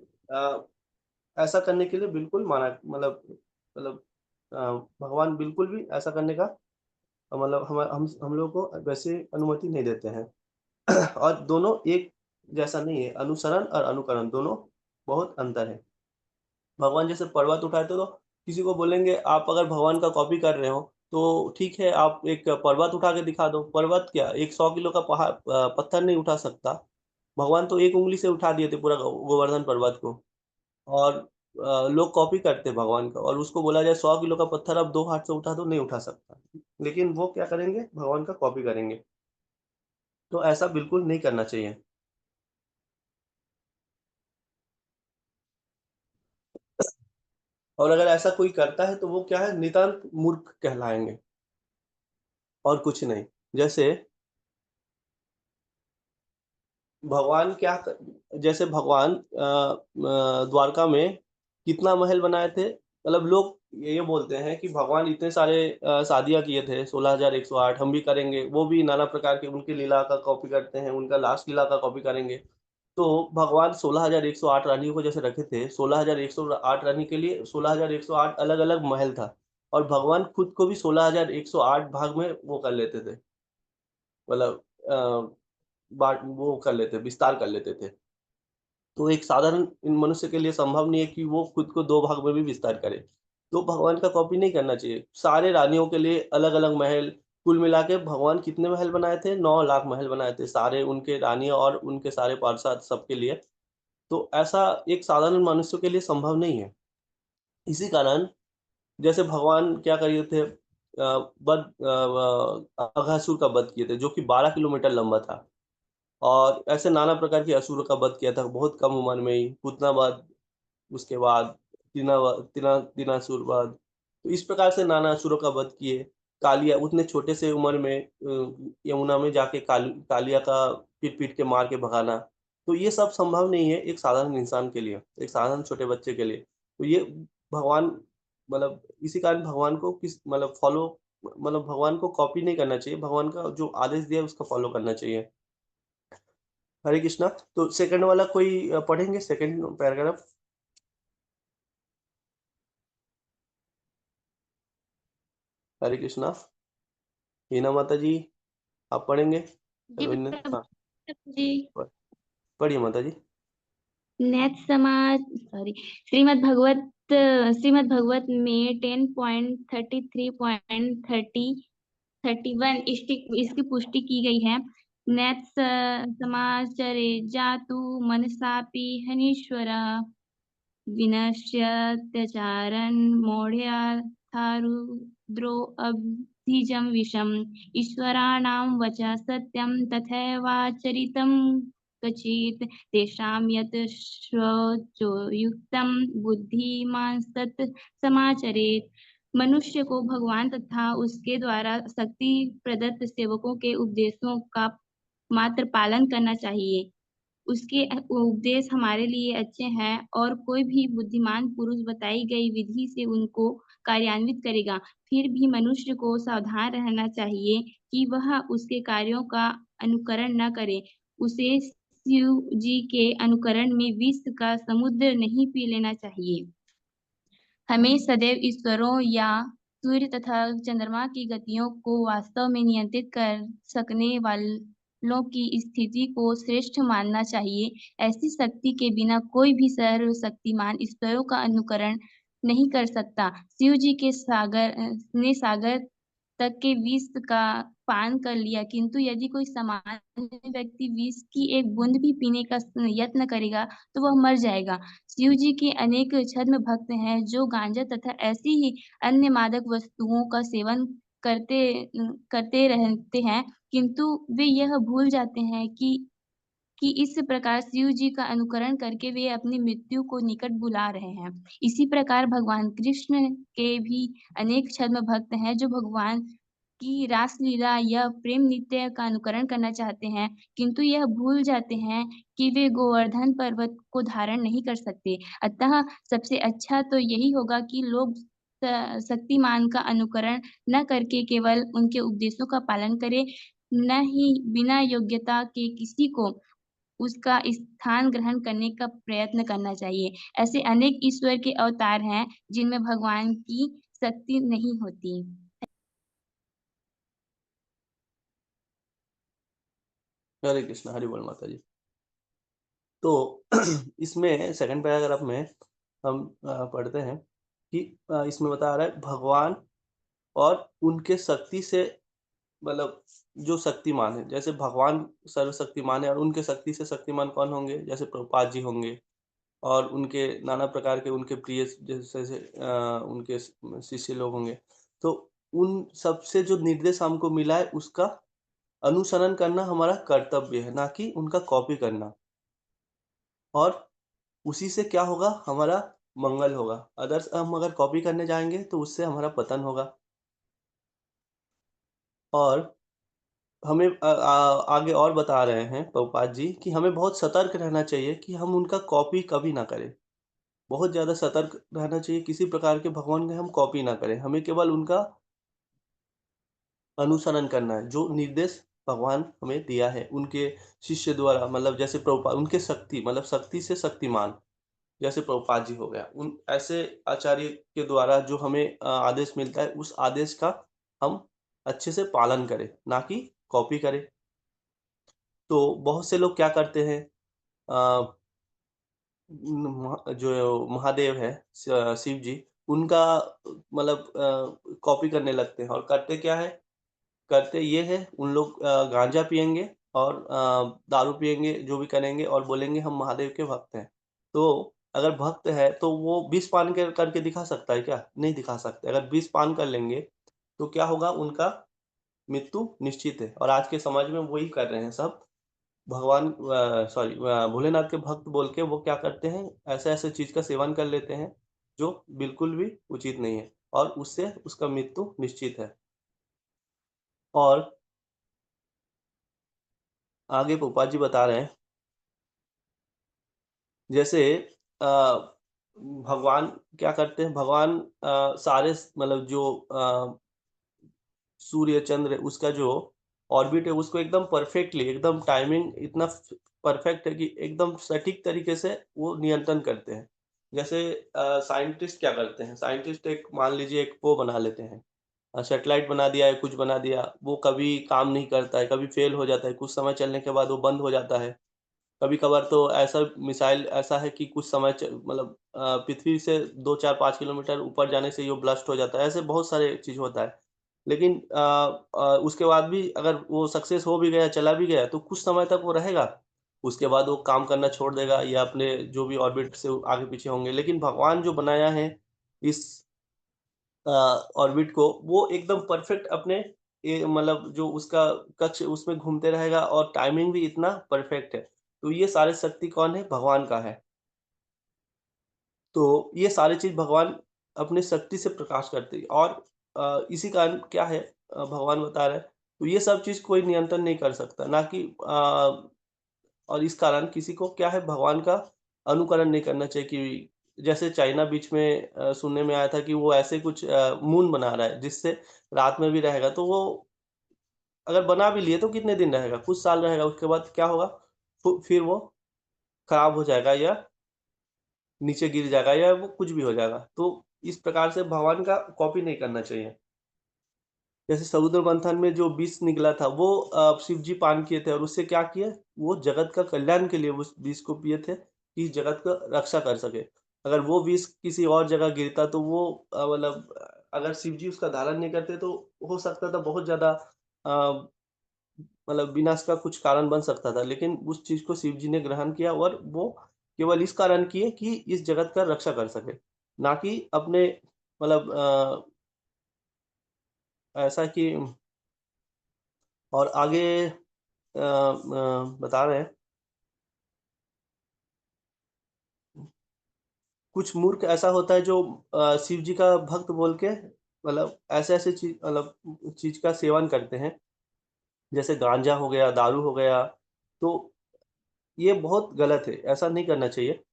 ऐसा करने के लिए बिल्कुल माना, मतलब अ, भगवान बिल्कुल भी ऐसा करने का मतलब हम लोग को वैसे अनुमति नहीं देते हैं। और दोनों एक जैसा नहीं है, अनुसरण और अनुकरण दोनों बहुत अंतर है। भगवान जैसे पर्वत उठाए थे, तो किसी को बोलेंगे आप अगर भगवान का कॉपी कर रहे हो तो ठीक है, आप एक पर्वत उठा के दिखा दो। पर्वत क्या, एक 100 किलो का पत्थर नहीं उठा सकता। भगवान तो एक उंगली से उठा दिए थे पूरा गोवर्धन पर्वत को। और लोग कॉपी करते भगवान का, और उसको बोला जाए 100 किलो का पत्थर अब 2 हाथ से उठा दो, नहीं उठा सकता। लेकिन वो क्या करेंगे, भगवान का कॉपी करेंगे। तो ऐसा बिल्कुल नहीं करना चाहिए। और अगर ऐसा कोई करता है तो वो क्या है, नितांत मूर्ख कहलाएंगे, और कुछ नहीं। जैसे भगवान जैसे भगवान द्वारका में कितना महल बनाए थे। मतलब लोग ये बोलते हैं कि भगवान इतने सारे शादियां किए थे, 16,108, हम भी करेंगे। वो भी नाना प्रकार के उनकी लीला का कॉपी करते हैं, उनका लास्ट लीला का कॉपी करेंगे। तो भगवान 16,108 रानियों को जैसे रखे थे, 16,108 रानी के लिए 16,108 अलग अलग महल था। और भगवान खुद को भी 16,108 भाग में वो कर लेते थे, मतलब बांट वो कर लेते, विस्तार कर लेते थे। तो एक साधारण मनुष्य के लिए संभव नहीं है कि वो खुद को 2 भाग में भी विस्तार करे। तो भगवान का कॉपी नहीं करना चाहिए। सारे रानियों के लिए अलग-अलग महल, कुल मिला के भगवान कितने महल बनाए थे? 9 लाख महल बनाए थे, सारे उनके रानियाँ और उनके सारे पार्षद सबके लिए। तो ऐसा एक साधारण मनुष्य के लिए संभव नहीं है। इसी कारण जैसे भगवान क्या किए थे, अघासुर का वध किए थे, जो कि 12 किलोमीटर लंबा था। और ऐसे नाना प्रकार के असुरों का वध किया था बहुत कम उम्र में ही। पूतना वध, उसके बाद तिनासुर वध। तो इस प्रकार से नाना असुरों का वध किए। कालिया उतने छोटे से उम्र में यमुना में जाके कालिया का पीट-पीट के मार के भगाना। तो ये सब संभव नहीं है एक साधारण इंसान के लिए, एक साधारण छोटे बच्चे के लिए। तो ये भगवान, मतलब इसी कारण भगवान को भगवान को कॉपी नहीं करना चाहिए। भगवान का जो आदेश दिया है उसका फॉलो करना चाहिए। हरे कृष्णा। तो सेकंड वाला कोई पढ़ेंगे, सेकंड पैराग्राफ? हरे कृष्णा। हीना माता जी, आप पढ़ेंगे? जी रविंद्र, हाँ, प्रभु जी। पढ़िए माता जी। नेत समाज सॉरी श्रीमद् भगवत में 10.33.31 इसकी पुष्टि की गई है। नेत समाचरे जातु मनसापि हनीश्वर विनश्यत्याचारन् मौढ्याथारुद्रो अभिजं विषम् ईश्वराणां वचः सत्यं तथैवाचरितं क्वचित् तेषां यत् श्रोतोयुक्तं बुद्धिमान् तत् समाचरेत्। मनुष्य को भगवान तथा उसके द्वारा शक्ति प्रदत्त सेवकों के उपदेशों का मात्र पालन करना चाहिए। उसके उपदेश हमारे लिए अच्छे हैं और कोई भी बुद्धिमान पुरुष बताई गई विधि से उनको कार्यान्वित करेगा। फिर भी मनुष्य को सावधान रहना चाहिए कि वह उसके कार्यों का अनुकरण न करे। उसे शिव जी के अनुकरण में विष का समुद्र नहीं पी लेना चाहिए। हमें सदैव ईश्वरों या सूर्य तथा चंद्रमा की गतियों को वास्तव में नियंत्रित कर सकने वालों की स्थिति को श्रेष्ठ मानना चाहिए। ऐसी शक्ति के बिना कोई भी सर्वशक्तिमान ईश्वरों का अनुकरण नहीं कर सकता। शिव जी के सागर तक के विष का पान कर लिया, किंतु यदि कोई सामान्य व्यक्ति विष की एक बूंद भी पीने का यत्न करेगा तो वह मर जाएगा। शिव जी के अनेक छद्म भक्त हैं जो गांजा तथा ऐसी ही अन्य मादक वस्तुओं का सेवन करते करते रहते हैं, किंतु वे यह भूल जाते हैं कि इस प्रकार शिव जी का अनुकरण करके वे अपनी मृत्यु को निकट बुला रहे हैं। इसी प्रकार भगवान कृष्ण के भी अनेक छद्म भक्त हैं जो भगवान की रास लीला या प्रेम नृत्य का अनुकरण करना चाहते हैं, किंतु यह भूल जाते हैं कि वे गोवर्धन पर्वत को धारण नहीं कर सकते। अतः सबसे अच्छा तो यही होगा कि लोग शक्तिमान का अनुकरण न करके केवल उनके उपदेशों का पालन करें, न ही बिना योग्यता के किसी को उसका स्थान ग्रहण करने का प्रयत्न करना चाहिए। ऐसे अनेक ईश्वर के अवतार हैं जिनमें भगवान की शक्ति नहीं होती। हरे कृष्णा, हरि बोल माता जी। तो इसमें सेकंड पैराग्राफ में हम पढ़ते हैं कि इसमें बता रहा है भगवान और उनके शक्ति से, मतलब जो शक्तिमान है, जैसे भगवान सर्वशक्तिमान है और उनके शक्ति से शक्तिमान कौन होंगे, जैसे प्रभुपाद जी होंगे और उनके नाना प्रकार के उनके प्रिय जैसे उनके शिष्य लोग होंगे। तो उन सबसे जो निर्देश हमको मिला है उसका अनुसरण करना हमारा कर्तव्य है, ना कि उनका कॉपी करना। और उसी से क्या होगा, हमारा मंगल होगा। अदर्स हम अगर कॉपी करने जाएँगे तो उससे हमारा पतन होगा। और हमें आगे और बता रहे हैं प्रभुपाद जी कि हमें बहुत सतर्क रहना चाहिए कि हम उनका कॉपी कभी ना करें। बहुत ज़्यादा सतर्क रहना चाहिए, किसी प्रकार के भगवान का हम कॉपी ना करें। हमें केवल उनका अनुसरण करना है, जो निर्देश भगवान हमें दिया है, उनके शिष्य द्वारा, मतलब जैसे प्रभुपाद उनके शक्ति, मतलब शक्ति से शक्तिमान, जैसे प्रभुपाद जी हो गया। उन ऐसे आचार्य के द्वारा जो हमें आदेश मिलता है, उस आदेश का हम अच्छे से पालन करें, ना कि कॉपी करें। तो बहुत से लोग क्या करते हैं, अ, जो महादेव है, शिव जी, उनका मतलब कॉपी करने लगते हैं और करते क्या है, करते ये है, उन लोग गांजा पिएंगे और दारू पिएंगे, जो भी करेंगे और बोलेंगे हम महादेव के भक्त हैं। तो अगर भक्त है तो वो विष पान करके दिखा सकता है क्या? नहीं दिखा सकते। अगर विष पान कर लेंगे तो क्या होगा, उनका मृत्यु निश्चित है। और आज के समाज में वही कर रहे हैं सब। भगवान भोलेनाथ के भक्त बोल के वो क्या करते हैं, ऐसे-ऐसे चीज़ का सेवन कर लेते हैं, जो बिल्कुल भी उचित नहीं है और उससे उसका मृत्यु निश्चित है। और आगे प्रभुपाद जी बता रहे हैं, जैसे भगवान क्या करते हैं, भगवान सारे मतलब जो सूर्य, चंद्र, उसका जो ऑर्बिट है उसको एकदम परफेक्टली, एकदम टाइमिंग इतना परफेक्ट है कि एकदम सटीक तरीके से वो नियंत्रण करते हैं। जैसे साइंटिस्ट क्या करते हैं, साइंटिस्ट एक मान लीजिए एक वो बना लेते हैं, सैटेलाइट बना दिया है, कुछ बना दिया, वो कभी काम नहीं करता है, कभी फेल हो जाता है, कुछ समय चलने के बाद वो बंद हो जाता है। कभी-कभार तो ऐसा मिसाइल ऐसा है कि कुछ समय मतलब पृथ्वी से 2, 4, 5 किलोमीटर ऊपर जाने से ही वो ब्लास्ट हो जाता है। ऐसे बहुत सारे चीज़ होता है। लेकिन उसके बाद भी अगर वो सक्सेस हो भी गया, चला भी गया, तो कुछ समय तक वो रहेगा। उसके बाद वो काम करना छोड़ देगा या अपने जो भी ऑर्बिट से आगे-पीछे होंगे। लेकिन भगवान जो बनाया है इस अ, ऑर्बिट को, वो एकदम परफेक्ट अपने मतलब जो उसका कक्ष उसमें घूमते रहेगा और टाइमिंग भी इतना परफेक्ट है। तो ये सारे शक्ति कौन है? भगवान का है। तो ये सारी चीज़ भगवान अपनी शक्ति से प्रकाश करते हैं और इसी कारण क्या है, भगवान बता रहे हैं, तो ये सब चीज़ कोई नियंत्रण नहीं कर सकता, ना कि और इस कारण किसी को क्या है, भगवान का अनुकरण नहीं करना चाहिए कि जैसे चाइना बीच में सुनने में आया था कि वो ऐसे कुछ मून बना रहा है, जिससे रात में भी रहेगा। तो वो अगर बना भी लिए तो कितने दिन रहेगा? कुछ साल रहेगा, उसके बाद क्या होगा? फिर वो खराब हो जाएगा या नीचे गिर जाएगा या वो कुछ भी हो जाएगा। तो इस प्रकार से भगवान का कॉपी नहीं करना चाहिए। जैसे समुद्र मंथन में जो विष निकला था वो शिव जी पान किए थे और उससे क्या किए? वो जगत का कल्याण के लिए उस विष को पिए थे कि जगत का रक्षा कर सके। अगर वो विष किसी और जगह गिरता तो वो मतलब अगर शिव जी उसका धारण नहीं करते तो हो सकता था बहुत ज़्यादा अ, मतलब विनाश का कुछ कारण बन सकता था। लेकिन उस चीज़ को शिव जी ने ग्रहण किया और वो केवल इस कारण किए कि इस जगत का रक्षा कर सके। ना कि अपने मतलब ऐसा कि और आगे बता रहे हैं, कुछ मूर्ख ऐसा होता है जो शिव जी का भक्त बोल के मतलब ऐसे-ऐसे चीज़ मतलब चीज़ का सेवन करते हैं, जैसे गांजा हो गया, दारू हो गया, तो ये बहुत गलत है, ऐसा नहीं करना चाहिए।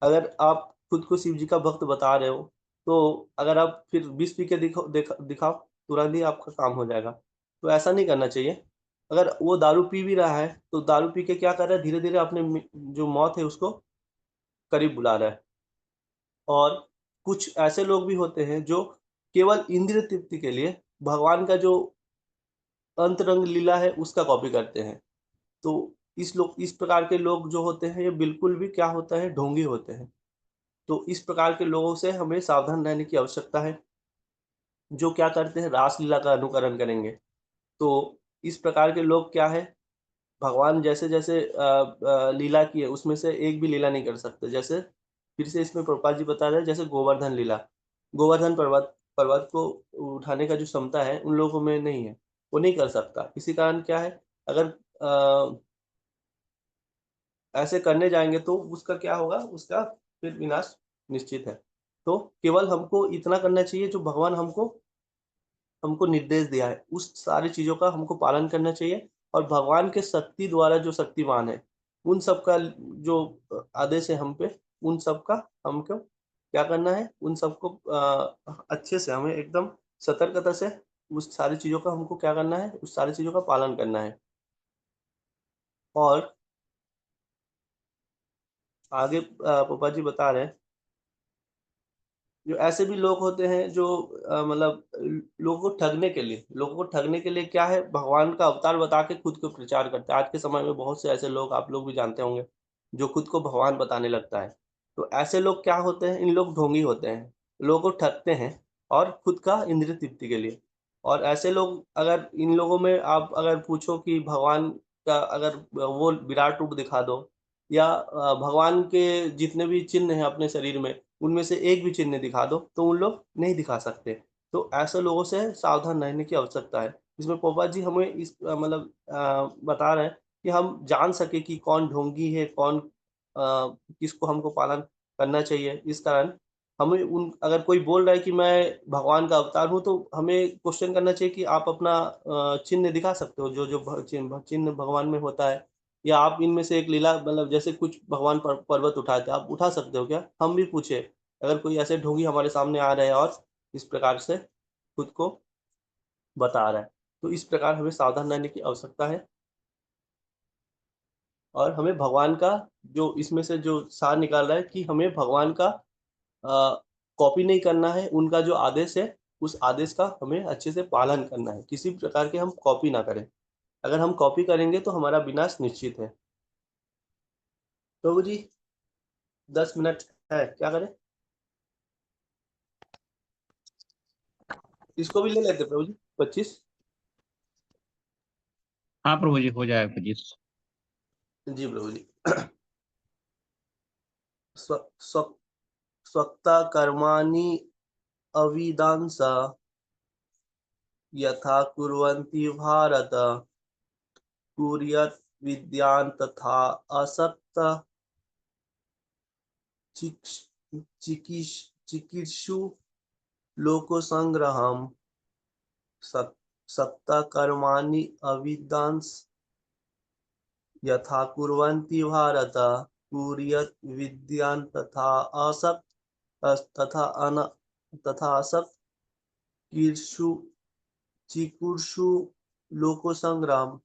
अगर आप खुद को शिव जी का भक्त बता रहे हो, तो अगर आप फिर विष पी के दिखाओ, तुरंत ही आपका काम हो जाएगा। तो ऐसा नहीं करना चाहिए। अगर वो दारू पी भी रहा है, तो दारू पी के क्या कर रहा है, धीरे-धीरे अपने जो मौत है उसको करीब बुला रहा है। और कुछ ऐसे लोग भी होते हैं जो केवल इंद्रिय तृप्ति के लिए भगवान का जो अंतरंग लीला है उसका कॉपी करते हैं। तो इस प्रकार के लोग जो होते हैं ये बिल्कुल भी क्या होता है, ढोंगी होते हैं। तो इस प्रकार के लोगों से हमें सावधान रहने की आवश्यकता है, जो क्या करते हैं, रासलीला का अनुकरण करेंगे। तो इस प्रकार के लोग क्या है, भगवान जैसे-जैसे लीला की है, उसमें से एक भी लीला नहीं कर सकते। जैसे फिर से इसमें प्रभुपाद जी बता रहे हैं, जैसे गोवर्धन लीला। गोवर्धन पर्वत पर्वत को उठाने का जो क्षमता है, उन लोगों में नहीं है, वो नहीं कर सकता। इसी कारण क्या है, अगर ऐसे करने जाएँगे तो उसका क्या होगा, उसका फिर विनाश निश्चित है। तो केवल हमको इतना करना चाहिए जो भगवान हमको निर्देश दिया है, उस सारी चीज़ों का हमको पालन करना चाहिए, और भगवान के शक्ति द्वारा जो शक्तिमान है, उन सब का जो आदेश है हम पे, उन सब का हमको क्या करना है, उन सबको अच्छे से हमें एकदम सतर्कता से उस सारी चीज़ों का हमको क्या करना है, उस सारी चीज़ों का पालन करना है। और आगे पापा जी बता रहे हैं, जो ऐसे भी लोग होते हैं जो मतलब लोगों को ठगने के लिए क्या है, भगवान का अवतार बता के खुद को प्रचार करते हैं। आज के समय में बहुत से ऐसे लोग, आप लोग भी जानते होंगे, जो खुद को भगवान बताने लगता है। तो ऐसे लोग क्या होते हैं, इन लोग ढोंगी होते हैं, लोगों को ठगते हैं और खुद का इंद्रिय तृप्ति के लिए। और ऐसे लोग, अगर इन लोगों में आप अगर पूछो कि भगवान का अगर वो विराट रूप दिखा दो, या भगवान के जितने भी चिन्ह हैं अपने शरीर में, उनमें से एक भी चिन्ह दिखा दो, तो उन लोग नहीं दिखा सकते। तो ऐसे लोगों से सावधान रहने की आवश्यकता है। इसमें पोपा जी हमें इस बता रहे हैं कि हम जान सके कि कौन ढोंगी है, कौन किसको हमको पालन करना चाहिए। इस कारण हमें अगर कोई बोल रहा है कि मैं भगवान का अवतार हूँ, तो हमें क्वेश्चन करना चाहिए कि आप अपना चिन्ह दिखा सकते हो, जो चिन्ह भगवान में होता है, या आप इनमें से एक लीला, मतलब जैसे कुछ भगवान पर्वत उठाए थे, आप उठा सकते हो क्या? हम भी पूछे, अगर कोई ऐसे ढोंगी हमारे सामने आ रहे हैं और इस प्रकार से खुद को बता रहा है, तो इस प्रकार हमें सावधान रहने की आवश्यकता है। और हमें भगवान का, जो इसमें से जो सार निकाल रहा है, कि हमें भगवान का कॉपी नहीं करना है, उनका जो आदेश है, उस आदेश का हमें अच्छे से पालन करना है, किसी भी प्रकार के हम कॉपी ना करें। अगर हम कॉपी करेंगे तो हमारा विनाश निश्चित है। प्रभु जी 10 मिनट है, क्या करें? इसको भी ले लेते प्रभु जी, 25। हाँ प्रभु जी, हो जाएगा 25। जी प्रभु जी। स्व स्व स्वक्ता कर्माणि अविदांस यथा कुर्वन्ति भारत, कुर्यात् विद्यान् तथा असक्त चिकीर्षु लोकसंग्रहम्। सक्ता कर्माणि अविदांस यथा कुर्वन्ति भारत, कुर्यात् विद्यान् तथा असक्त चिकीर्षु लोकसंग्रहम्।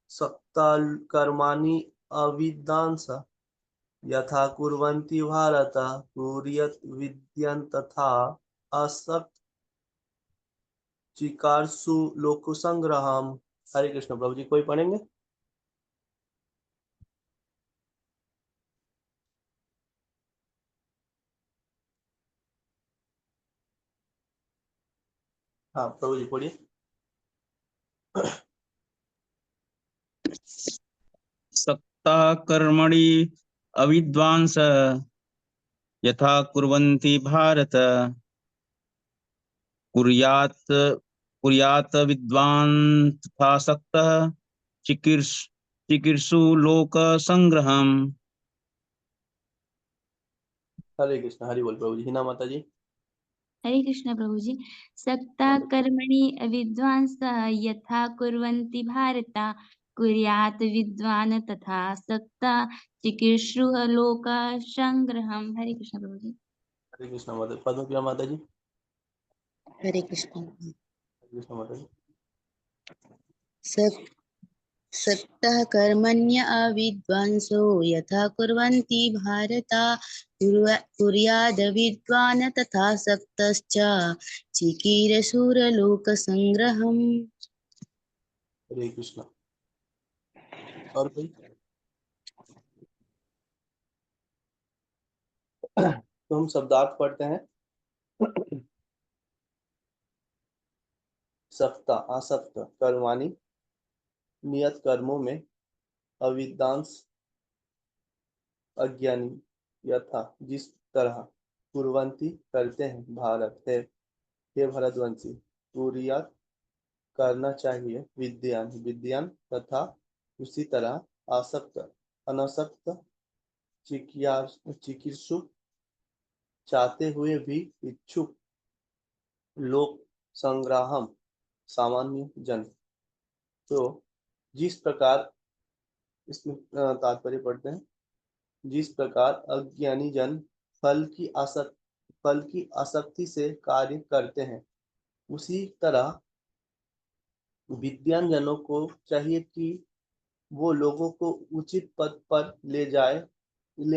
सक्ता कर्माणि अविदांस यथा कुर्वन्ति भारत, कुर्यात् विद्यान् तथा असक्त चिकीर्षु लोकसंग्रहम्। हरे कृष्ण प्रभु जी, कोई पढ़ेंगे? हाँ प्रभु जी पढ़िए। सक्ता कर्मणि अविद्वांस यथा कुर्वन्ति भारत, कुर्यात् कुर्यात् विद्वान् तथा सक्तः चिकीर्षु लोक संग्रहम्। हरे कृष्ण, हरि बोल प्रभु जी। हिना माता जी। हरे कृष्ण प्रभु जी। सक्ता कर्मणि अविद्वांसः यथा कुर्वन्ति भारत, कुर्यात् विद्वान् तथा सक्ता चिकीर्षुः लोक संग्रहम्। हरे कृष्ण प्रभु जी। हरे कृष्ण माता, पद्मप्रिया माता जी। हरे कृष्ण। हरे कृष्ण माता जी। सत् सक्तः कर्मण्य अविद्वांसो यथा कुर्वन्ति भारत, कुर्याद् विद्वान् तथा सक्तश्च चिकीर्षुर्लोकसंग्रहम्। हरे कृष्ण। और कोई? तो हम शब्दार्थ पढ़ते हैं। सप्ता आसक्त कर्माणि नियत कर्मों में अविद्वांस अज्ञानी यथा जिस तरह कुर्वन्ति करते हैं भारत है हे भरतवंशी कुर्यात करना चाहिए विद्यान विद्यान तथा उसी तरह आसक्त अनासक्त चिकित्सुक चाहते हुए भी इच्छुक लोक संग्राहम सामान्य जन। तो जिस प्रकार इसमें तात्पर्य पढ़ते हैं, जिस प्रकार अज्ञानी जन फल की आसक्ति से कार्य करते हैं उसी तरह विद्वान जनों को चाहिए कि वो लोगों को उचित पद पर ले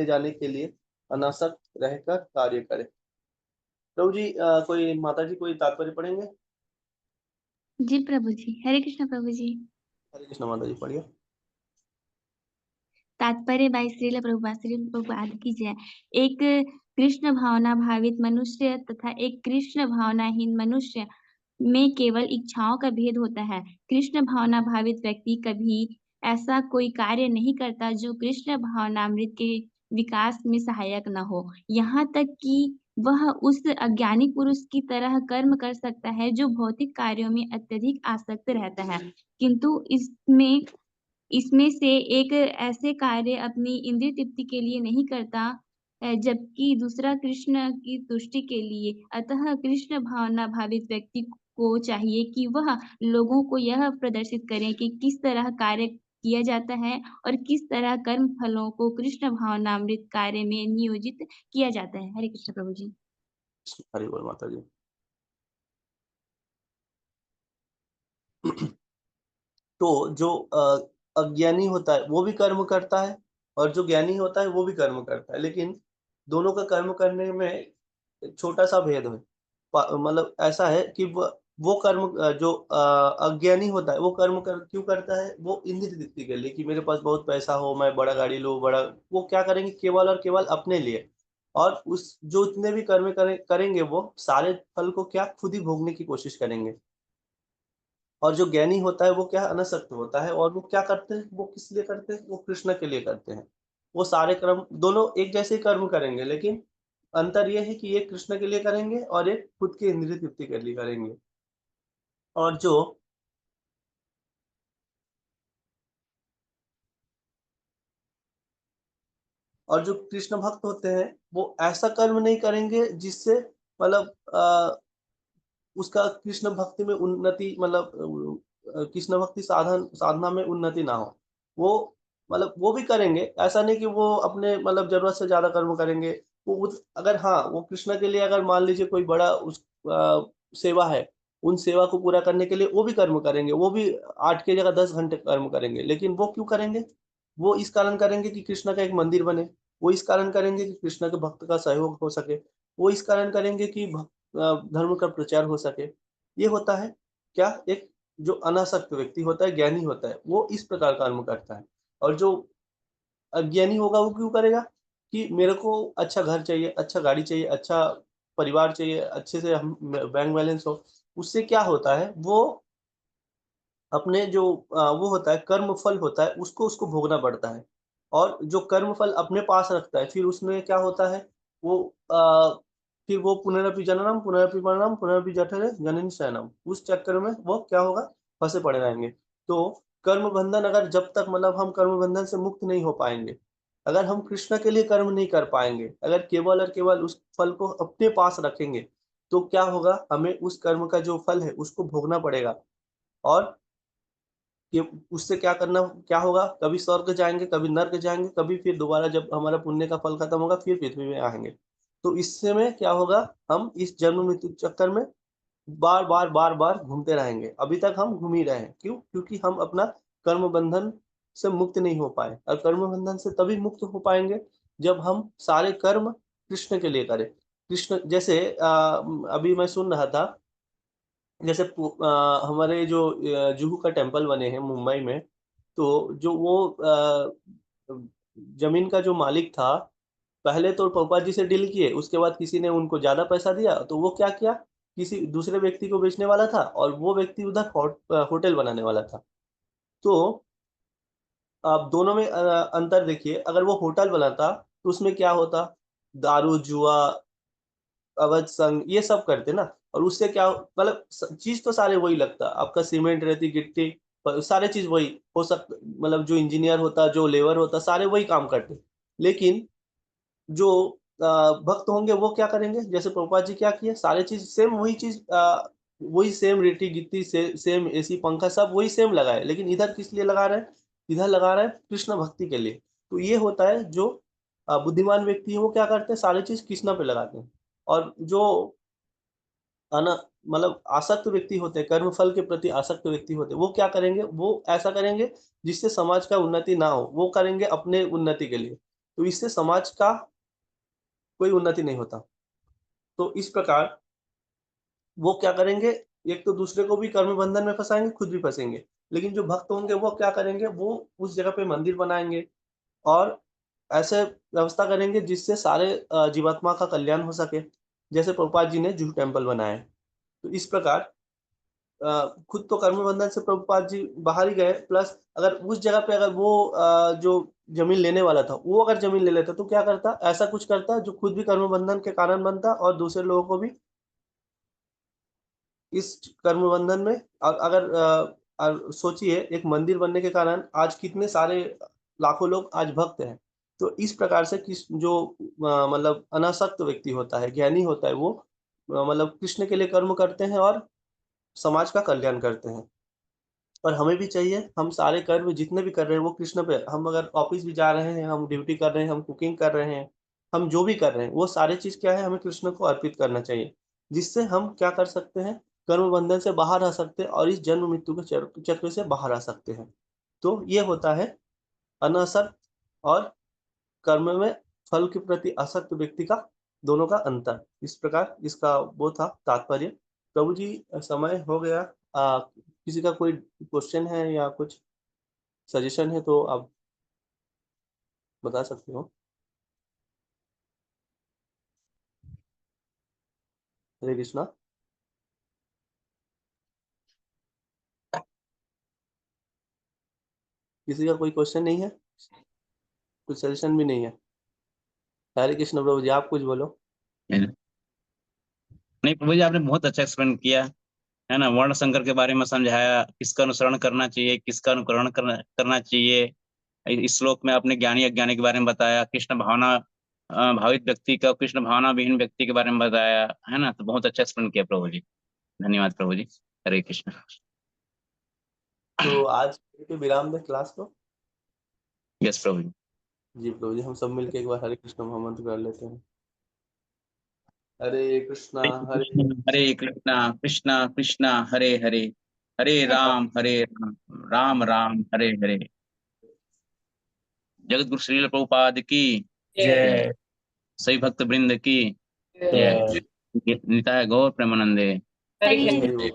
जाने के लिए अनासक्त रहकर कार्य करें। प्रभु जी कोई माता जी कोई तात्पर्य पढ़ेंगे? जी प्रभु जी, हरे कृष्ण प्रभु जी। हरे कृष्ण माता जी पढ़िए। तात्पर्य बाई श्रील प्रभुपाद की जय। एक कृष्ण भावना भावित मनुष्य तथा एक कृष्ण भावनाहीन मनुष्य में केवल इच्छाओं का भेद होता है। कृष्ण भावना भावित व्यक्ति कभी ऐसा कोई कार्य नहीं करता जो कृष्ण भावनामृत के विकास में सहायक न हो। यहाँ तक कि वह उस अज्ञानी पुरुष की तरह कर्म कर सकता है जो भौतिक कार्यों में अत्यधिक आसक्त रहता है, किंतु इसमें से एक ऐसे कार्य अपनी इंद्रिय तृप्ति के लिए नहीं करता, जबकि दूसरा कृष्ण की तुष्टि के लिए। अतः कृष्ण भावना भावित व्यक्ति को चाहिए कि वह लोगों को यह प्रदर्शित करे कि किस तरह कार्य किया जाता है और किस तरह कर्म फलों को कृष्ण भावनामृत कार्य में नियोजित किया जाता है। हरे कृष्ण प्रभु जी। हरि बोल माता जी। तो जो अज्ञानी होता है वो भी कर्म करता है और जो ज्ञानी होता है वो भी कर्म करता है, लेकिन दोनों का कर्म करने में छोटा सा भेद है। मतलब ऐसा है कि वो कर्म जो अज्ञानी होता है वो कर्म क्यों करता है? वो इंद्रिय तृप्ति के लिए कि मेरे पास बहुत पैसा हो, मैं बड़ा गाड़ी लूं, बड़ा। वो क्या करेंगे? केवल और केवल अपने लिए। और उस जो इतने भी कर्म करेंगे वो सारे फल को क्या खुद ही भोगने की कोशिश करेंगे। और जो ज्ञानी होता है वो क्या अनासक्त होता है और वो क्या करते हैं? वो किस लिए करते हैं? वो कृष्ण के लिए करते हैं। वो सारे कर्म दोनों एक जैसे ही कर्म करेंगे, लेकिन अंतर ये है कि एक कृष्ण के लिए करेंगे और एक खुद की इंद्रिय तृप्ति के लिए करेंगे। और जो कृष्ण भक्त होते हैं वो ऐसा कर्म नहीं करेंगे जिससे मतलब उसका कृष्ण भक्ति में उन्नति, मतलब कृष्ण भक्ति साधना में उन्नति ना हो। वो मतलब वो भी करेंगे, ऐसा नहीं कि वो अपने मतलब जरूरत से ज्यादा कर्म करेंगे। वो अगर हाँ वो कृष्ण के लिए अगर मान लीजिए कोई बड़ा सेवा है, उन सेवा को पूरा करने के लिए वो भी कर्म करेंगे, वो भी 8 की जगह 10 घंटे कर्म करेंगे। लेकिन वो क्यों करेंगे? वो इस कारण करेंगे कि कृष्ण का एक मंदिर बने, वो इस कारण करेंगे कि कृष्ण के भक्त का सहयोग हो सके, वो इस कारण करेंगे कि धर्म का प्रचार हो सके। ये होता है क्या? एक जो अनासक्त व्यक्ति होता है, ज्ञानी होता है, वो इस प्रकार कर्म करता है। और जो अज्ञानी होगा वो क्यों करेगा? कि मेरे को अच्छा घर चाहिए, अच्छा गाड़ी चाहिए, अच्छा परिवार चाहिए, अच्छे से हम बैंक बैलेंस हो। उससे क्या होता है? वो अपने जो वो होता है कर्म फल होता है उसको भोगना पड़ता है। और जो कर्म फल अपने पास रखता है फिर उसमें क्या होता है? वो फिर वो पुनरपि जननम पुनरपि मरणम पुनरपि जठरे जननी शयनम, उस चक्कर में वो क्या होगा? फंसे पड़े रहेंगे। तो कर्म बंधन अगर जब तक मतलब हम कर्म बंधन से मुक्त नहीं हो पाएंगे, अगर हम कृष्ण के लिए कर्म नहीं कर पाएंगे, अगर केवल और केवल उस फल को अपने पास रखेंगे, तो क्या होगा? हमें उस कर्म का जो फल है उसको भोगना पड़ेगा। और कि उससे क्या होगा? कभी स्वर्ग जाएंगे, कभी नर्क जाएंगे, कभी फिर दोबारा जब हमारा पुण्य का फल खत्म होगा फिर पृथ्वी में आएंगे। तो इससे में क्या होगा? हम इस जन्म मृत्यु चक्कर में बार बार बार बार घूमते रहेंगे। अभी तक हम घूम ही रहे हैं। क्यों? क्योंकि हम अपना कर्म बंधन से मुक्त नहीं हो पाए। और कर्म बंधन से तभी मुक्त हो पाएंगे जब हम सारे कर्म कृष्ण के लिए करें। कृष्ण जैसे अभी मैं सुन रहा था, जैसे हमारे जो जुहू का टेम्पल बने हैं मुंबई में, तो जो वो जमीन का जो मालिक था पहले तो प्रभुपाद जी से डील किए, उसके बाद किसी ने उनको ज्यादा पैसा दिया तो वो क्या किया, किसी दूसरे व्यक्ति को बेचने वाला था और वो व्यक्ति उधर होटल बनाने वाला था। तो आप दोनों में अंतर देखिए, अगर वो होटल बनाता तो उसमें क्या होता, दारू जुआ अवैध संग ये सब करते ना, और उससे क्या मतलब चीज तो सारे वही लगता, आपका सीमेंट रेती गिट्टी सारे चीज वही हो सकता, मतलब जो इंजीनियर होता जो लेबर होता सारे वही काम करते। लेकिन जो भक्त होंगे वो क्या करेंगे, जैसे प्रभुपाद जी क्या किए, सारे चीज सेम वही चीज वही सेम रेती गिट्टी सेम एसी पंखा सब वही सेम लगाए, लेकिन इधर किस लिए लगा रहे हैं, इधर लगा रहे हैं कृष्ण भक्ति के लिए। तो ये होता है जो बुद्धिमान व्यक्ति है वो क्या करते हैं, सारी चीज कृष्ण पे लगाते हैं। और जो मतलब आसक्त व्यक्ति होते हैं, कर्म फल के प्रति आसक्त व्यक्ति होते हैं, वो क्या करेंगे, वो ऐसा करेंगे जिससे समाज का उन्नति ना हो, वो करेंगे अपने उन्नति के लिए, तो इससे समाज का कोई उन्नति नहीं होता। तो इस प्रकार वो क्या करेंगे, एक तो दूसरे को भी कर्म बंधन में फंसाएंगे, खुद भी फंसेंगे। लेकिन जो भक्त होंगे वो क्या करेंगे, वो उस जगह पे मंदिर बनाएंगे और ऐसे व्यवस्था करेंगे जिससे सारे जीवात्मा का कल्याण हो सके, जैसे प्रभुपाद जी ने जूहू टेम्पल बनाए। तो इस प्रकार खुद तो कर्म बंधन से प्रभुपाद जी बाहर ही गए, प्लस अगर उस जगह पे अगर वो जो जमीन लेने वाला था वो अगर जमीन ले लेता तो क्या करता, ऐसा कुछ करता जो खुद भी कर्म बंधन के कारण बनता और दूसरे लोगों को भी इस कर्म बंधन में। और अगर सोचिए एक मंदिर बनने के कारण आज कितने सारे लाखों लोग आज भक्त हैं। तो इस प्रकार से किस जो मतलब अनासक्त व्यक्ति होता है, ज्ञानी होता है, वो मतलब कृष्ण के लिए कर्म करते हैं और समाज का कल्याण करते हैं। और हमें भी चाहिए, हम सारे कर्म जितने भी कर रहे हैं वो कृष्ण पे, हम अगर ऑफिस भी जा रहे हैं, हम ड्यूटी कर रहे हैं, हम कुकिंग कर रहे हैं, हम जो भी कर रहे हैं वो सारे चीज क्या है, हमें कृष्ण को अर्पित करना चाहिए, जिससे हम क्या कर सकते हैं, कर्म बंधन से बाहर आ सकते हैं और इस जन्म मृत्यु के चक्र से बाहर आ सकते हैं। तो ये होता है अनासक्त और कर्म में फल के प्रति आसक्त व्यक्ति का दोनों का अंतर। इस प्रकार इसका वो था तात्पर्य। प्रभु जी समय हो गया, किसी का कोई क्वेश्चन है या कुछ सजेशन है तो आप बता सकते हो। हरे कृष्णा। किसी का कोई क्वेश्चन नहीं है, कुछ सजेशन भी नहीं है। हरे कृष्ण प्रभु जी, आप कुछ बोलो। नहीं प्रभु जी, आपने बहुत अच्छा एक्सप्लेन किया है ना, वर्ण संकर के बारे में समझाया, किसका अनुसरण करना चाहिए, किसका अनुकरण करना चाहिए। इस श्लोक में आपने ज्ञानी अज्ञानी के बारे में बताया, कृष्ण भावना भावित व्यक्ति का, कृष्ण भावना विहीन व्यक्ति के बारे में बताया है ना। तो बहुत अच्छा एक्सप्लेन किया प्रभु जी, धन्यवाद प्रभु जी। हरे कृष्ण। तो आज के विराम दे क्लास को। यस प्रभु जी। जी प्रभु जी, हम सब मिलके एक बार हरे कृष्ण महामंत्र कर लेते हैं। हरे कृष्णा हरे कृष्णा कृष्णा कृष्णा हरे हरे, हरे राम राम राम हरे हरे। जगत गुरु श्रील प्रभुपाद की जय। सभी भक्त वृंद की जय। निताय गौर प्रेमानंदे। हरि हरि बोल।